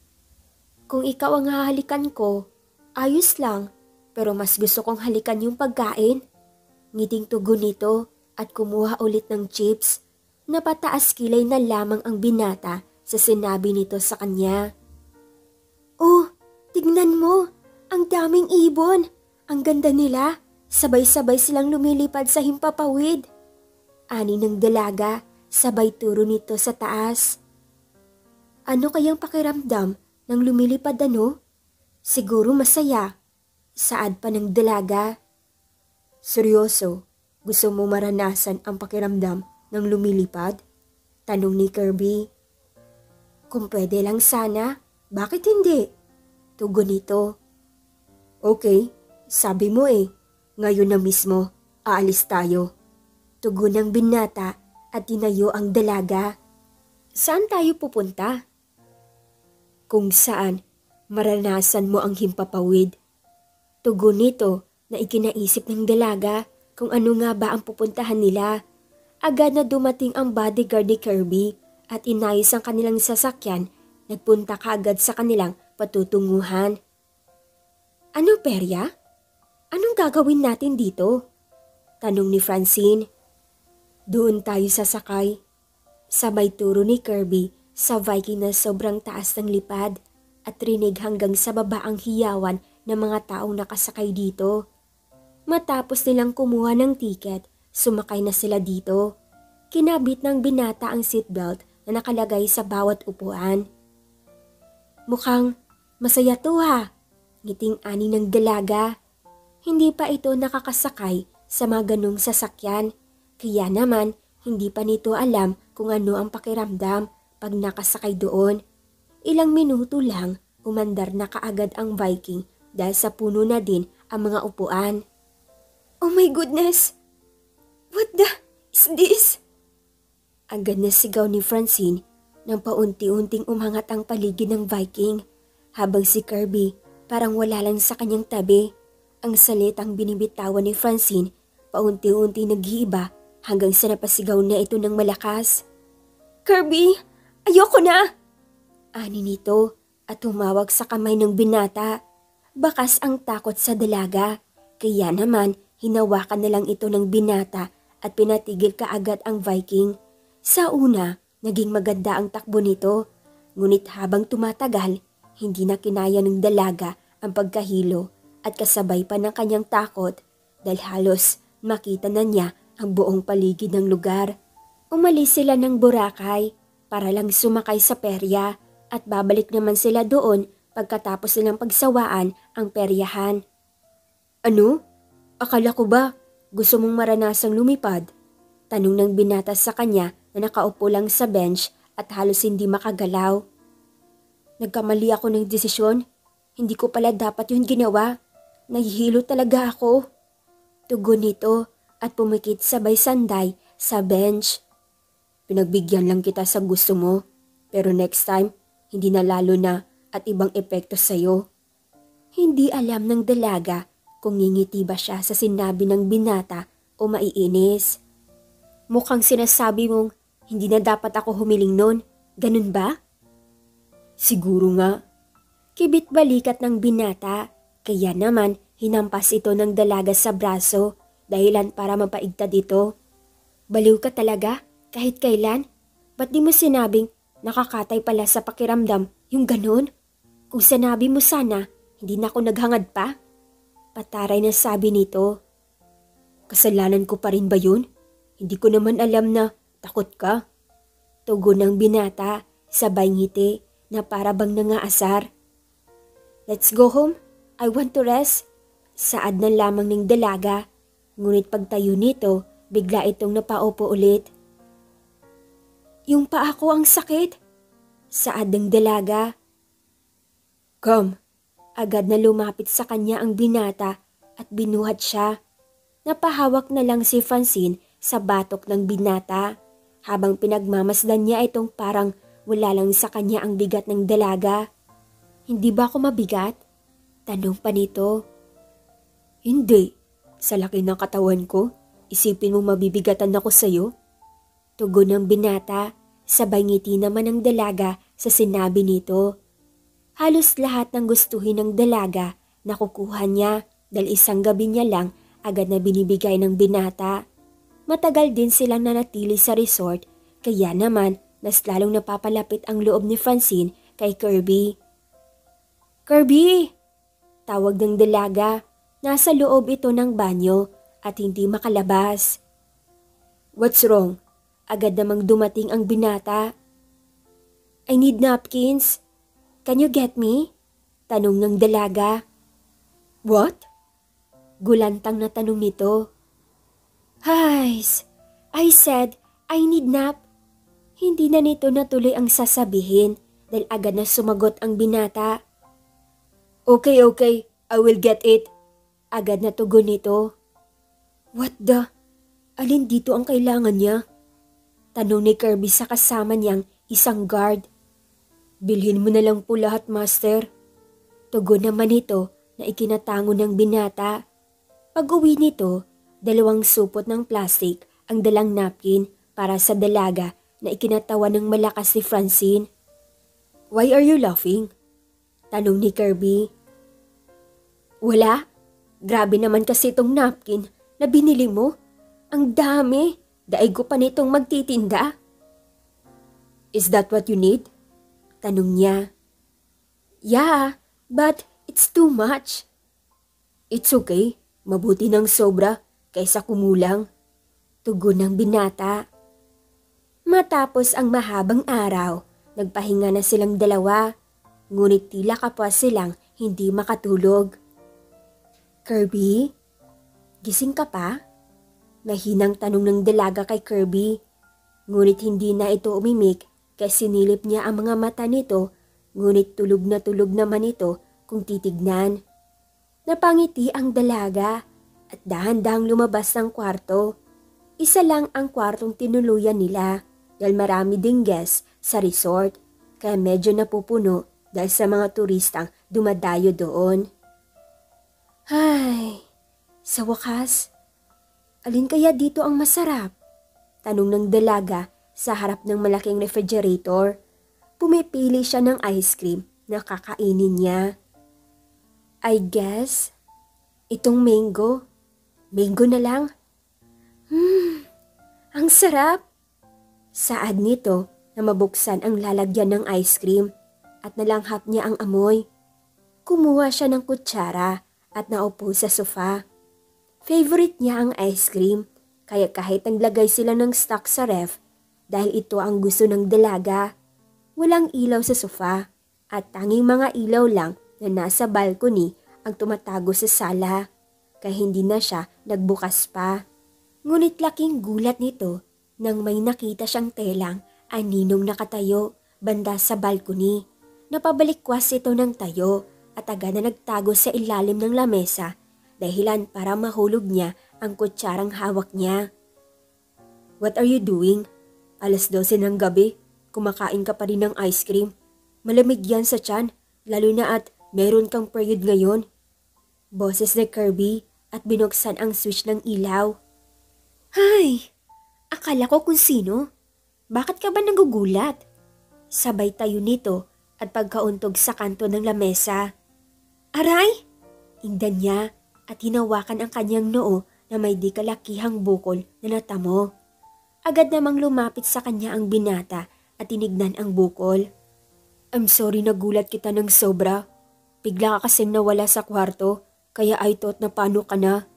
Kung ikaw ang hahalikan ko, ayos lang, pero mas gusto kong halikan yung pagkain. Ngiting tugon nito at kumuha ulit ng chips. Napataas kilay na lamang ang binata sa sinabi nito sa kanya. Oh, tignan mo, ang daming ibon. Ang ganda nila, sabay-sabay silang lumilipad sa himpapawid. Ani ng dalaga, sabay turo nito sa taas. Ano kayang pakiramdam nang lumilipad ano? Siguro masaya. Saad pa ng dalaga. Seryoso, gusto mo maranasan ang pakiramdam ng lumilipad? Tanong ni Kirby. Kung pwede lang sana, bakit hindi? Tugon nito. Okay, sabi mo ngayon na mismo, aalis tayo. Tugon ng binata at tinayo ang dalaga. Saan tayo pupunta? Kung saan, maranasan mo ang himpapawid. Tugon nito na ikinaisip ng dalaga kung ano nga ba ang pupuntahan nila. Agad na dumating ang bodyguard ni Kirby at inayos ang kanilang sasakyan, nagpunta kaagad sa kanilang patutunguhan. Ano, Perya? Anong gagawin natin dito? Tanong ni Francine. Doon tayo sasakay. Sabay turo ni Kirby sa Viking na sobrang taas ng lipad at rinig hanggang sa baba ang hiyawan ng mga taong nakasakay dito. Matapos nilang kumuha ng tiket, sumakay na sila dito. Kinabit ng binata ang seatbelt na nakalagay sa bawat upuan. Mukhang masaya to ha, ngiting ani ng dalaga. Hindi pa ito nakakasakay sa mga ganong sasakyan, kaya naman hindi pa nito alam kung ano ang pakiramdam pag nakasakay doon. Ilang minuto lang, umandar na kaagad ang Viking dahil sa puno na din ang mga upuan. Oh my goodness! What the is this? Agad na sigaw ni Francine nang paunti-unting umangat ang paligid ng Viking, habang si Kirby parang wala lang sa kanyang tabi. Ang salitang binibitawan ni Francine paunti-unti nag-iiba hanggang sa napasigaw na ito ng malakas. Kirby, ayoko na! Ani nito at humawak sa kamay ng binata. Bakas ang takot sa dalaga, kaya naman hinawakan na lang ito ng binata at pinatigil kaagad ang Viking. Sa una, naging maganda ang takbo nito, ngunit habang tumatagal, hindi na kinaya ng dalaga ang pagkahilo at kasabay pa ng kanyang takot dahil halos makita na niya ang buong paligid ng lugar. Umalis sila ng Boracay para lang sumakay sa perya at babalik naman sila doon pagkatapos nilang pagsawaan ang peryahan. Ano? Akala ko ba gusto mong maranasang lumipad? Tanong ng binata sa kanya na nakaupo lang sa bench at halos hindi makagalaw. Nagkamali ako ng desisyon. Hindi ko pala dapat yun ginawa. Nahihilo talaga ako. Tugon nito at pumikit sabay sanday sa bench. Pinagbigyan lang kita sa gusto mo, pero next time, hindi na lalo na at ibang epekto sa'yo. Hindi alam ng dalaga kung ngingiti ba siya sa sinabi ng binata o maiinis. Mukhang sinasabi mong hindi na dapat ako humiling nun, ganun ba? Siguro nga. Kibit balikat ng binata, kaya naman hinampas ito ng dalaga sa braso dahilan para mapaigtad ito. Baliw ka talaga kahit kailan? Ba't di mo sinabing nakakatay pala sa pakiramdam yung ganun? Kung sinabi mo sana, hindi na ako naghangad pa. Pataray na sabi nito. Kasalanan ko pa rin ba yun? Hindi ko naman alam na takot ka. Tugon ng binata, sabay ngiti na para bang nangaasar. Let's go home. I want to rest. Saad na lamang ng dalaga. Ngunit pagtayo nito, bigla itong napaupo ulit. Yung paa ko ang sakit. Saad ng dalaga. Come. Agad na lumapit sa kanya ang binata at binuhat siya. Napahawak na lang si Francine sa batok ng binata habang pinagmamasdan niya itong parang wala lang sa kanya ang bigat ng dalaga. Hindi ba ako mabigat? Tanong pa nito. Hindi. Sa laki ng katawan ko, isipin mo mabibigatan ako sa'yo? Tugon ng binata, sabay ngiti naman ng dalaga sa sinabi nito. Halos lahat ng gustuhin ng dalaga nakukuha niya dahil isang gabi niya lang agad na binibigay ng binata. Matagal din silang nanatili sa resort kaya naman mas lalong napapalapit ang loob ni Francine kay Kirby. Kirby! Tawag ng dalaga. Nasa loob ito ng banyo at hindi makalabas. What's wrong? Agad namang dumating ang binata. I need napkins. Can you get me? Tanong ng dalaga. What? Gulantang na tanong nito. Hays, I said I need nap. Hindi na nito natuloy ang sasabihin dahil agad na sumagot ang binata. Okay, I will get it. Agad na tugon nito. What the? Alin dito ang kailangan niya? Tanong ni Kirby sa kasama niyang isang guard. Bilhin mo na lang po lahat, master. Tugon naman nito na ikinatango ng binata. Pag-uwi nito, 2 supot ng plastic ang dalang napkin para sa dalaga na ikinatawa ng malakas ni Francine. Why are you laughing? Tanong ni Kirby. Wala. Grabe naman kasi itong napkin na binili mo. Ang dami. Daig ko pa nitong magtitinda. Is that what you need? Tanong niya. Yeah, but it's too much. It's okay. Mabuti ng sobra kaysa kumulang. Tugon ng binata. Matapos ang mahabang araw, nagpahinga na silang dalawa. Ngunit tila kapwa silang hindi makatulog. Kirby, gising ka pa? Mahinang tanong ng dalaga kay Kirby. Ngunit hindi na ito umimik kasi sinilip niya ang mga mata nito. Ngunit tulog naman ito kung titignan. Napangiti ang dalaga at dahan-dahang lumabas ng kwarto. Isa lang ang kwartong tinuluyan nila dahil marami ding guests sa resort kaya medyo napupuno dahil sa mga turistang dumadayo doon. Ay, sa wakas, alin kaya dito ang masarap? Tanong ng dalaga sa harap ng malaking refrigerator. Pumipili siya ng ice cream na kakainin niya. I guess, itong mango. Mango na lang. Ang sarap. Saad nito na mabuksan ang lalagyan ng ice cream at nalanghap niya ang amoy. Kumuha siya ng kutsara at naupo sa sofa. Favorite niya ang ice cream kaya kahit naglagay sila ng stock sa ref dahil ito ang gusto ng dalaga. Walang ilaw sa sofa at tanging mga ilaw lang na nasa balcony ang tumatago sa sala kaya hindi na siya nagbukas pa. Ngunit laking gulat nito nang may nakita siyang telang aninong nakatayo banda sa balcony. Napabalikwas ito ng tayo at agad na nagtago sa ilalim ng lamesa dahilan para mahulog niya ang kutsarang hawak niya. What are you doing? 12:00 ng gabi, kumakain ka pa rin ng ice cream. Malamig yan sa tiyan, lalo na at meron kang period ngayon. Boses ni Kirby at binuksan ang switch ng ilaw. Ay, akala ko kung sino. Bakit ka ba nagugulat? Sabay tayo nito at pagkauntog sa kanto ng lamesa. Aray! Indan niya at hinawakan ang kanyang noo na may di kalakihang bukol na natamo. Agad namang lumapit sa kanya ang binata at tinignan ang bukol. I'm sorry nagulat kita ng sobra. Bigla ka kasing nawala sa kwarto kaya I thought na paano ka na.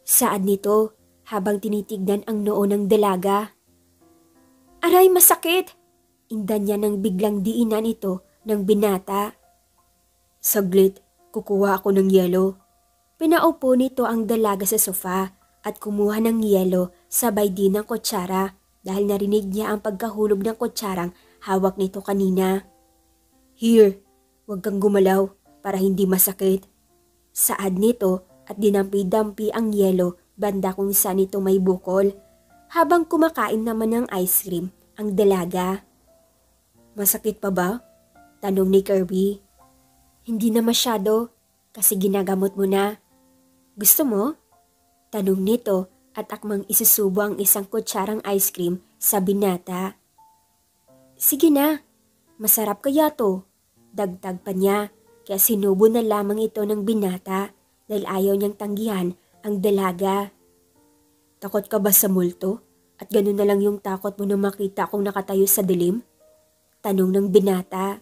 Saad nito habang tinitignan ang noo ng dalaga. Aray, masakit! Indan niya nang biglang diinan ito ng binata. Saglit, kukuha ako ng yelo. Pinaupo nito ang dalaga sa sofa at kumuha ng yelo sabay din ng kutsara dahil narinig niya ang pagkahulog ng kutsarang hawak nito kanina. Here, huwag kang gumalaw para hindi masakit. Saad nito at dinampi-dampi ang yelo banda kung saan ito may bukol habang kumakain naman ng ice cream ang dalaga. Masakit pa ba? Tanong ni Kirby. Hindi na masyado kasi ginagamot mo na. Gusto mo? Tanong nito at akmang isusubo ang isang kutsarang ice cream sa binata. Sige na, masarap kaya to. Dagdag pa niya kaya sinubo na lamang ito ng binata dahil ayaw niyang tanggihan ang dalaga. Takot ka ba sa multo? At ganun na lang yung takot mo na makita akong nakatayo sa dilim? Tanong ng binata.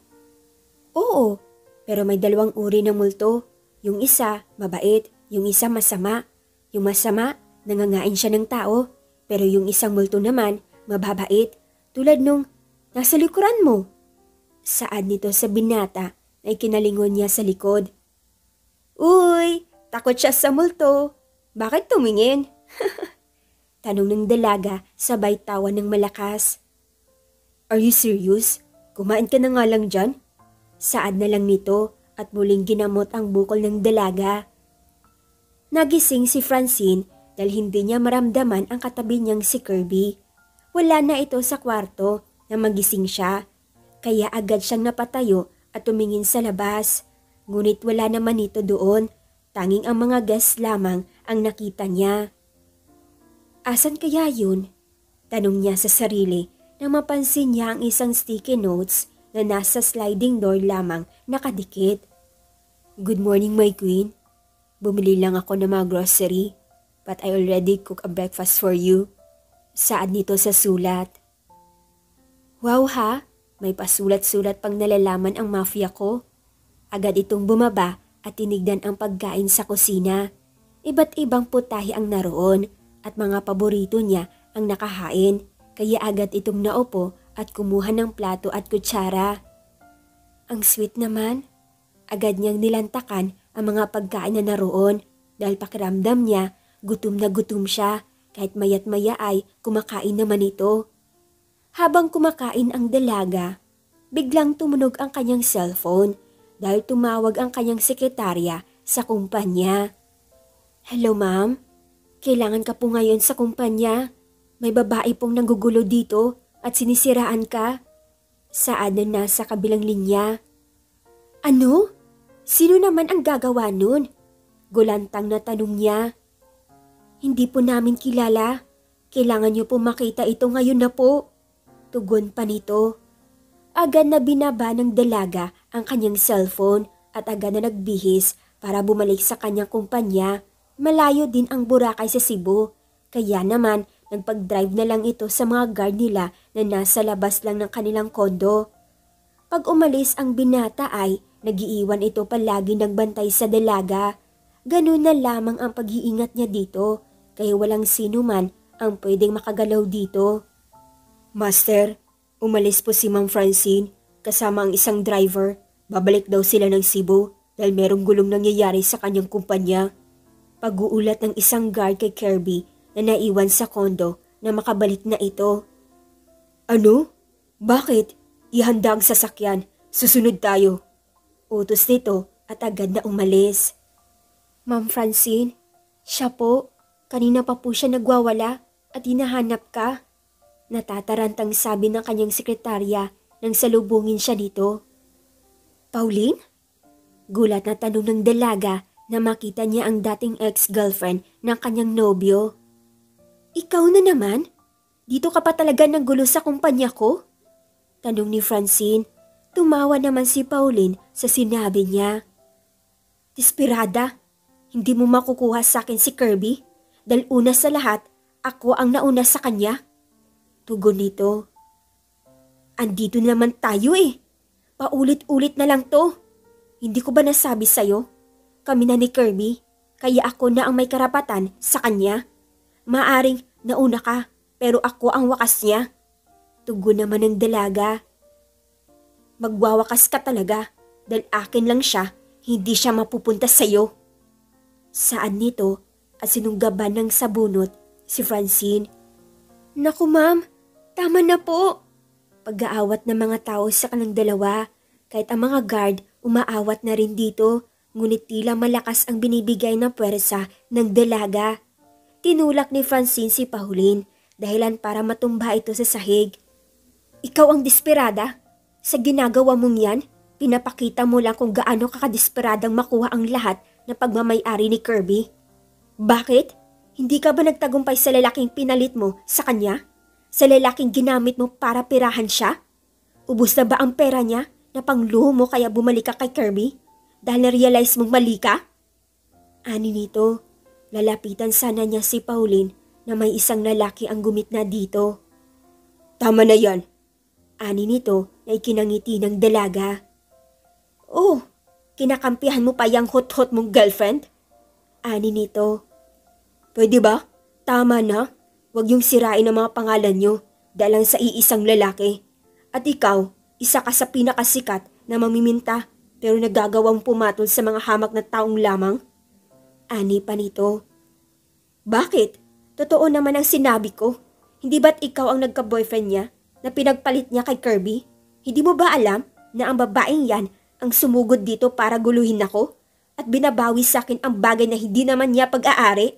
Oo, pero may 2 uri ng multo. Yung isa, mabait. Yung isa, masama. Yung masama, nangangain siya ng tao. Pero yung isang multo naman, mababait. Tulad nung nasa likuran mo. Saad nito sa binata na ikinalingon niya sa likod. Uy, takot siya sa multo. Bakit tumingin? Tanong ng dalaga sabay tawa ng malakas. Are you serious? Kumain ka na nga lang dyan? Saad na lang nito at muling ginamot ang bukol ng dalaga. Nagising si Francine dahil hindi niya maramdaman ang katabi niyang si Kirby. Wala na ito sa kwarto na magising siya, kaya agad siyang napatayo at tumingin sa labas. Ngunit wala naman ito doon, tanging ang mga guests lamang ang nakita niya. Asan kaya yun? Tanong niya sa sarili nang mapansin niya ang isang sticky notes na nasa sliding door lamang nakadikit. Good morning, my queen. Bumili lang ako ng mga grocery, but I already cook a breakfast for you. Saad nito sa sulat. Wow ha, may pasulat-sulat pang nalalaman ang mafia ko. Agad itong bumaba at tinignan ang pagkain sa kusina. Iba't ibang putahe ang naroon at mga paborito niya ang nakahain, kaya agad itong naupo at kumuha ng plato at kutsara. Ang sweet naman. Agad niyang nilantakan ang mga pagkain na naroon dahil pakiramdam niya gutom na gutom siya kahit mayat maya ay kumakain naman ito. Habang kumakain ang dalaga, biglang tumunog ang kanyang cellphone dahil tumawag ang kanyang sekretarya sa kumpanya. Hello ma'am, kailangan ka po ngayon sa kumpanya. May babae pong nanggugulo dito at sinisiraan ka. Saad na nasa kabilang linya. Ano? Sino naman ang gagawa nun? Gulantang na tanong niya. Hindi po namin kilala. Kailangan niyo po makita ito ngayon na po. Tugon pa nito. Agad na binaba ng dalaga ang kanyang cellphone at agad na nagbihis para bumalik sa kanyang kumpanya. Malayo din ang Boracay sa Cebu. Kaya naman nagpag-drive na lang ito sa mga guard nila na nasa labas lang ng kanilang kondo. Pag umalis ang binata ay nagiiwan ito palagi ng bantay sa dalaga. Ganun na lamang ang pag-iingat niya dito, kaya walang sino man ang pwedeng makagalaw dito. Master, umalis po si Ma'am Francine kasama ang isang driver. Babalik daw sila ng Cebu dahil merong gulong nangyayari sa kanyang kumpanya. Pag-uulat ng isang guard kay Kirby na naiwan sa kondo na makabalik na ito. Ano? Bakit? Ihanda ang sasakyan. Susunod tayo. Utos nito at agad na umalis. Ma'am Francine, siya po. Kanina pa po siya nagwawala at hinahanap ka. Natatarantang sabi ng kanyang sekretarya nang salubungin siya dito. Pauline? Gulat na tanong ng dalaga na makita niya ang dating ex-girlfriend ng kanyang nobyo. Ikaw na naman? Dito ka pa talaga nanggulo sa kumpanya ko? Tanong ni Francine. Tumawa naman si Pauline sa sinabi niya. Desperada, hindi mo makukuha sa akin si Kirby dahil una sa lahat, ako ang nauna sa kanya. Tugon nito. Andito naman tayo eh. Paulit-ulit na lang to. Hindi ko ba nasabi sa'yo? Kami na ni Kirby, kaya ako na ang may karapatan sa kanya. Maaring nauna ka, pero ako ang wakas niya. Tugon naman ng dalaga. Magwawakas ka talaga dahil akin lang siya, hindi siya mapupunta sa'yo. Saan nito at sinunggaban ng sabunot si Francine. Naku ma'am, tama na po. Pag-aawat ng mga tao sa kanilang dalawa, kahit ang mga guard umaawat na rin dito, ngunit tila malakas ang binibigay na puwersa ng dalaga. Tinulak ni Francine si Pauline dahilan para matumba ito sa sahig. Ikaw ang desperada? Sa ginagawa mong yan, pinapakita mo lang kung gaano kakadesperadang makuha ang lahat na pagmamay-ari ni Kirby. Bakit? Hindi ka ba nagtagumpay sa lalaking pinalit mo sa kanya? Sa lalaking ginamit mo para pirahan siya? Ubus na ba ang pera niya na pangluho mo kaya bumalik ka kay Kirby? Dahil na-realize mong mali ka? Ani nito, lalapitan sana niya si Pauline na may isang lalaki ang gumit na dito. Tama na yan. Ani nito na ikinangiti ng dalaga. Oh, kinakampihan mo pa yung hot-hot mong girlfriend? Ani nito. Pwede ba? Tama na. Huwag yung sirain ang mga pangalan nyo dahil lang sa iisang lalaki. At ikaw, isa ka sa pinakasikat na mamiminta. pero nagagawang pumatol sa mga hamak na taong lamang? Ani pa nito. Bakit? Totoo naman ang sinabi ko. Hindi ba't ikaw ang nagka-boyfriend niya na pinagpalit niya kay Kirby? Hindi mo ba alam na ang babaeng yan ang sumugod dito para guluhin ako at binabawi sa akin ang bagay na hindi naman niya pag-aari?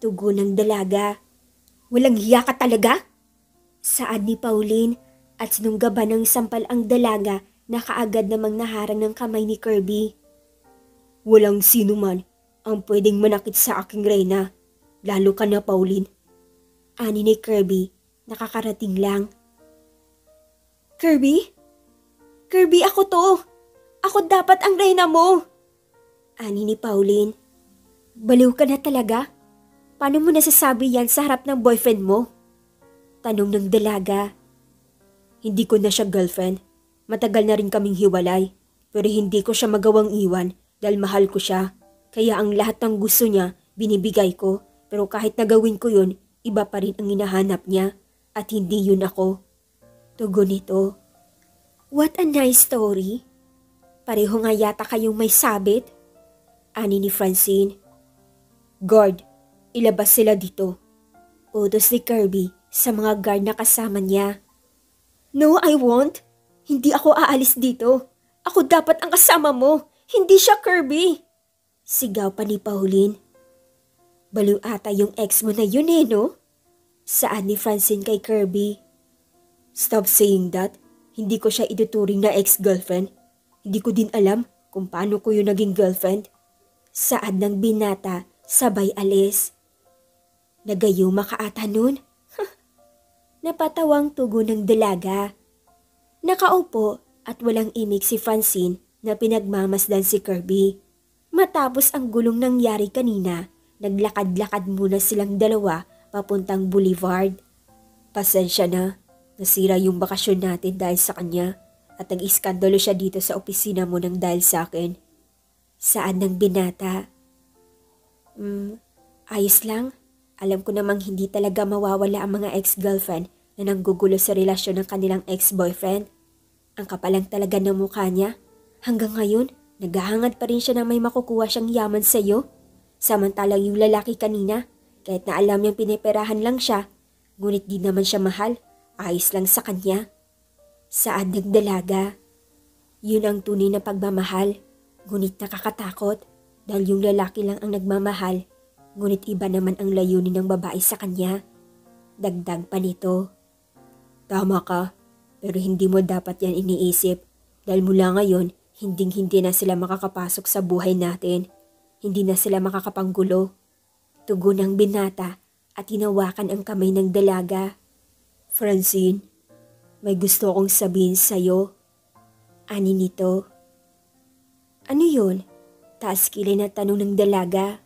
Tugon ng dalaga. Walang hiya ka talaga? Saad ni Pauline at sinunggaban ng sampal ang dalaga na kaagad namang naharang ng kamay ni Kirby. Walang sino man ang pwedeng manakit sa aking reyna, lalo ka na Pauline. Ani ni Kirby, nakakarating lang. Kirby? Kirby, ako to! Ako dapat ang reyna mo! Ani ni Pauline. Baliw ka na talaga? Paano mo nasasabi yan sa harap ng boyfriend mo? Tanong ng dalaga. Hindi ko na siya girlfriend. Matagal na rin kaming hiwalay. Pero hindi ko siya magawang iwan dahil mahal ko siya. Kaya ang lahat ng gusto niya, binibigay ko. Pero kahit nagawin ko yun, iba pa rin ang hinahanap niya. At hindi yun ako. Tugon nito. What a nice story. Pareho nga yata kayong may sabit. Ani ni Francine. Guard, ilabas sila dito. Utos ni Kirby sa mga guard na kasama niya. No, I won't. Hindi ako aalis dito. Ako dapat ang kasama mo. Hindi siya Kirby. Sigaw pa ni Pauline. Baliw ata yung ex mo na yun no? Saan ni Francine kay Kirby? Stop saying that. Hindi ko siya ituturing na ex-girlfriend. Hindi ko din alam kung paano ko yung naging girlfriend. Saad ng binata, sabay alis. Nagayo makaata nun? Napatawang tugon ng dalaga. Nakaupo at walang imik si Francine na pinagmamasdan si Kirby. Matapos ang gulong nangyari kanina, naglakad-lakad muna silang dalawa papuntang boulevard. Pasensya na, nasira yung bakasyon natin dahil sa kanya at nag-iskandalo siya dito sa opisina mo nang dahil sa akin. Saan ng binata? Ayos lang. Alam ko namang hindi talaga mawawala ang mga ex-girlfriend na nanggugulo sa relasyon ng kanilang ex-boyfriend. Ang kapalang talaga ng mukha niya. Hanggang ngayon, naghahangad pa rin siya na may makukuha siyang yaman sa iyo. Samantalang yung lalaki kanina, kahit na alam niyang piniperahan lang siya, ngunit di naman siya mahal, ayos lang sa kanya. Saan ng dalaga? Yun ang tunay na pagmamahal, ngunit nakakatakot dahil yung lalaki lang ang nagmamahal. Ngunit iba naman ang layunin ng babae sa kanya. Dagdag pa nito. Tama ka, pero hindi mo dapat yan iniisip dahil mula ngayon, hinding-hindi na sila makakapasok sa buhay natin. Hindi na sila makakapanggulo. Tugon ng binata at hinawakan ang kamay ng dalaga. Francine, may gusto akong sabihin sa'yo. Ani nito. Ano yun? Taas kilay na tanong ng dalaga.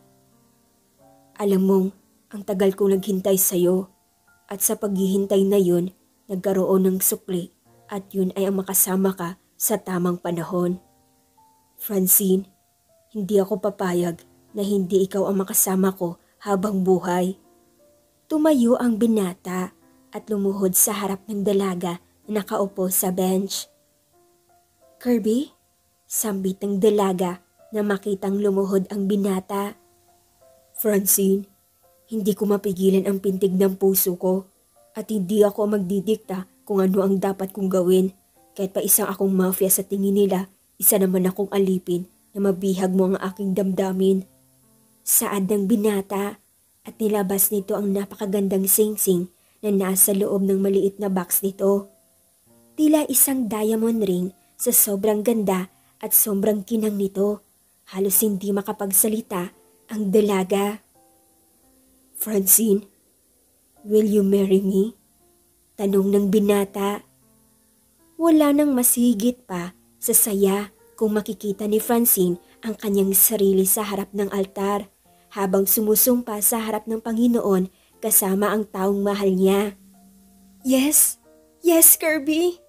Alam mong, ang tagal kong naghintay sa'yo at sa paghihintay na yun, nagkaroon ng sukli at yun ay ang makasama ka sa tamang panahon. Francine, hindi ako papayag na hindi ikaw ang makasama ko habang buhay. Tumayo ang binata at lumuhod sa harap ng dalaga na nakaupo sa bench. Kirby, sambit ng dalaga na makitang lumuhod ang binata. Francine, hindi ko mapigilan ang pintig ng puso ko at hindi ako magdidikta kung ano ang dapat kong gawin. Kahit pa isang akong mafia sa tingin nila, isa naman akong alipin na mabihag mo ang aking damdamin. Saad ng binata at nilabas nito ang napakagandang singsing na nasa loob ng maliit na box nito. Tila isang diamond ring sa sobrang ganda at sobrang kinang nito. Halos hindi makapagsalita ang dalaga. Francine, will you marry me? Tanong ng binata. Wala nang mas higit pa sa saya kung makikita ni Francine ang kanyang sarili sa harap ng altar habang sumusumpa sa harap ng Panginoon kasama ang taong mahal niya. Yes, yes Kirby!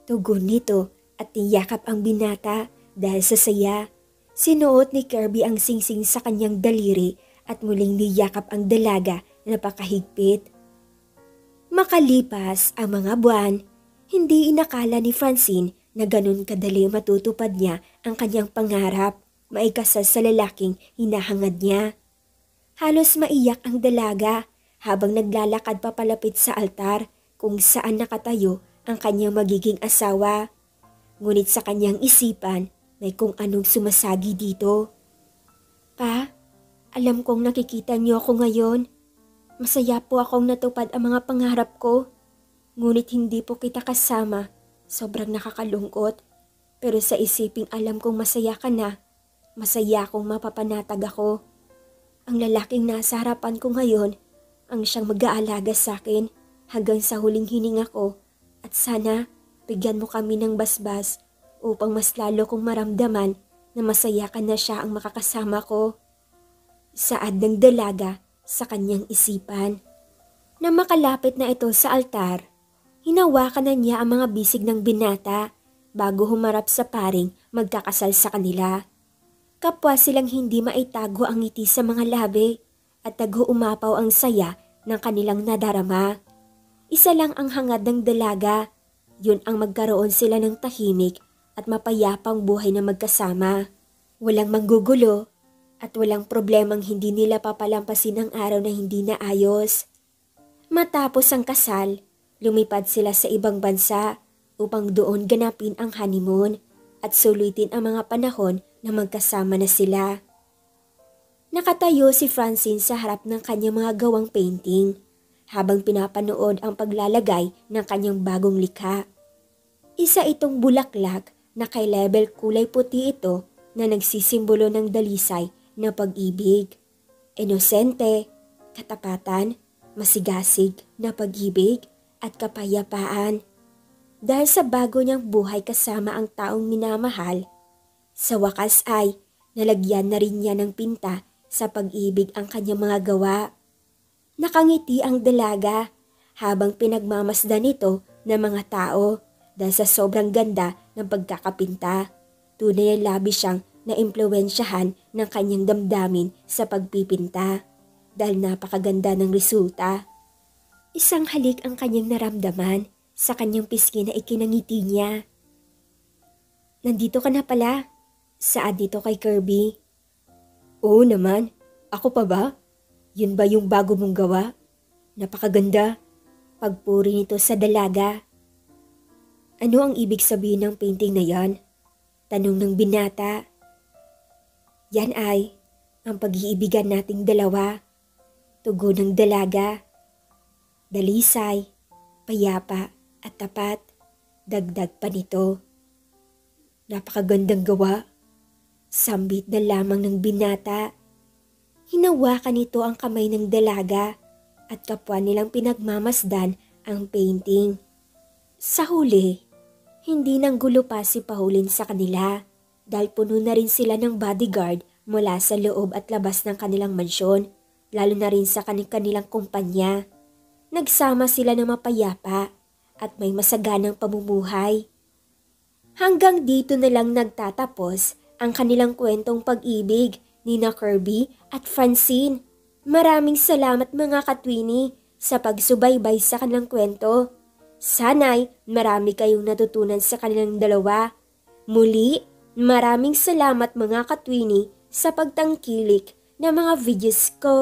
Tugon nito at niyakap ang binata dahil sa saya. Sinuot ni Kirby ang singsing sa kanyang daliri at muling niyakap ang dalaga na napakahigpit. Makalipas ang mga buwan, hindi inakala ni Francine na ganun kadali matutupad niya ang kanyang pangarap, maikasal sa lalaking hinahangad niya. Halos maiyak ang dalaga habang naglalakad papalapit sa altar kung saan nakatayo ang kanyang magiging asawa. Ngunit sa kanyang isipan, may kung anong sumasagi dito. Pa, alam kong nakikita niyo ako ngayon. Masaya po akong natupad ang mga pangarap ko. Ngunit hindi po kita kasama. Sobrang nakakalungkot. Pero sa isiping alam kong masaya ka na, masaya akong mapapanatag ako. Ang lalaking nasa harapan ko ngayon, ang siyang mag-aalaga sa akin hanggang sa huling hininga ko. At sana, bigyan mo kami ng basbas upang mas lalo kong maramdaman na masaya ka na siya ang makakasama ko. Saad ng dalaga sa kanyang isipan. Na makalapit na ito sa altar, hinawakan na niya ang mga bisig ng binata bago humarap sa paring magkakasal sa kanila. Kapwa silang hindi maitago ang ngiti sa mga labi at nag-uumapaw ang saya ng kanilang nadarama. Isa lang ang hangad ng dalaga, yun ang magkaroon sila ng tahimik at mapayapang buhay na magkasama. Walang manggugulo at walang problemang hindi nila papalampasin ang araw na hindi naayos. Matapos ang kasal, lumipad sila sa ibang bansa upang doon ganapin ang honeymoon at sulitin ang mga panahon na magkasama na sila. Nakatayo si Francine sa harap ng kanyang mga gawang painting habang pinapanood ang paglalagay ng kanyang bagong likha. Isa itong bulaklak na kay label kulay puti ito na nagsisimbolo ng dalisay na pag-ibig. Inosente, katapatan, masigasig na pag-ibig at kapayapaan. Dahil sa bago niyang buhay kasama ang taong minamahal, sa wakas ay nalagyan na rin niya ng pinta sa pag-ibig ang kanyang mga gawa. Nakangiti ang dalaga habang pinagmamasdan ito ng mga tao dahil sa sobrang ganda ng pagkakapinta. Tunay na labis siyang naimpluwensyahan ng kanyang damdamin sa pagpipinta dahil napakaganda ng resulta. Isang halik ang kanyang naramdaman sa kanyang pisngi na ikinangiti niya. Nandito ka na pala. Saad dito kay Kirby. Oo naman. Ako pa ba? Yun ba yung bago mong gawa? Napakaganda. Pagpuri nito sa dalaga. Ano ang ibig sabihin ng painting na yan? Tanong ng binata. Yan ay ang pag-iibigan nating dalawa. Tugon ng dalaga. Dalisay, payapa at tapat. Dagdag pa nito. Napakagandang gawa. Sambit na lamang ng binata. Hinawakan nito ang kamay ng dalaga at kapwa nilang pinagmamasdan ang painting. Sa huli, hindi nang gulo pa si Pauline sa kanila dahil puno na rin sila ng bodyguard mula sa loob at labas ng kanilang mansyon, lalo na rin sa kanilang kumpanya. Nagsama sila ng mapayapa at may masaganang pamumuhay. Hanggang dito na lang nagtatapos ang kanilang kwentong pag-ibig ni na Kirby at Francine. Maraming salamat mga katwini sa pagsubaybay sa kanilang kwento. Sana'y marami kayong natutunan sa kanilang dalawa. Muli, maraming salamat mga katwini sa pagtangkilik ng mga videos ko.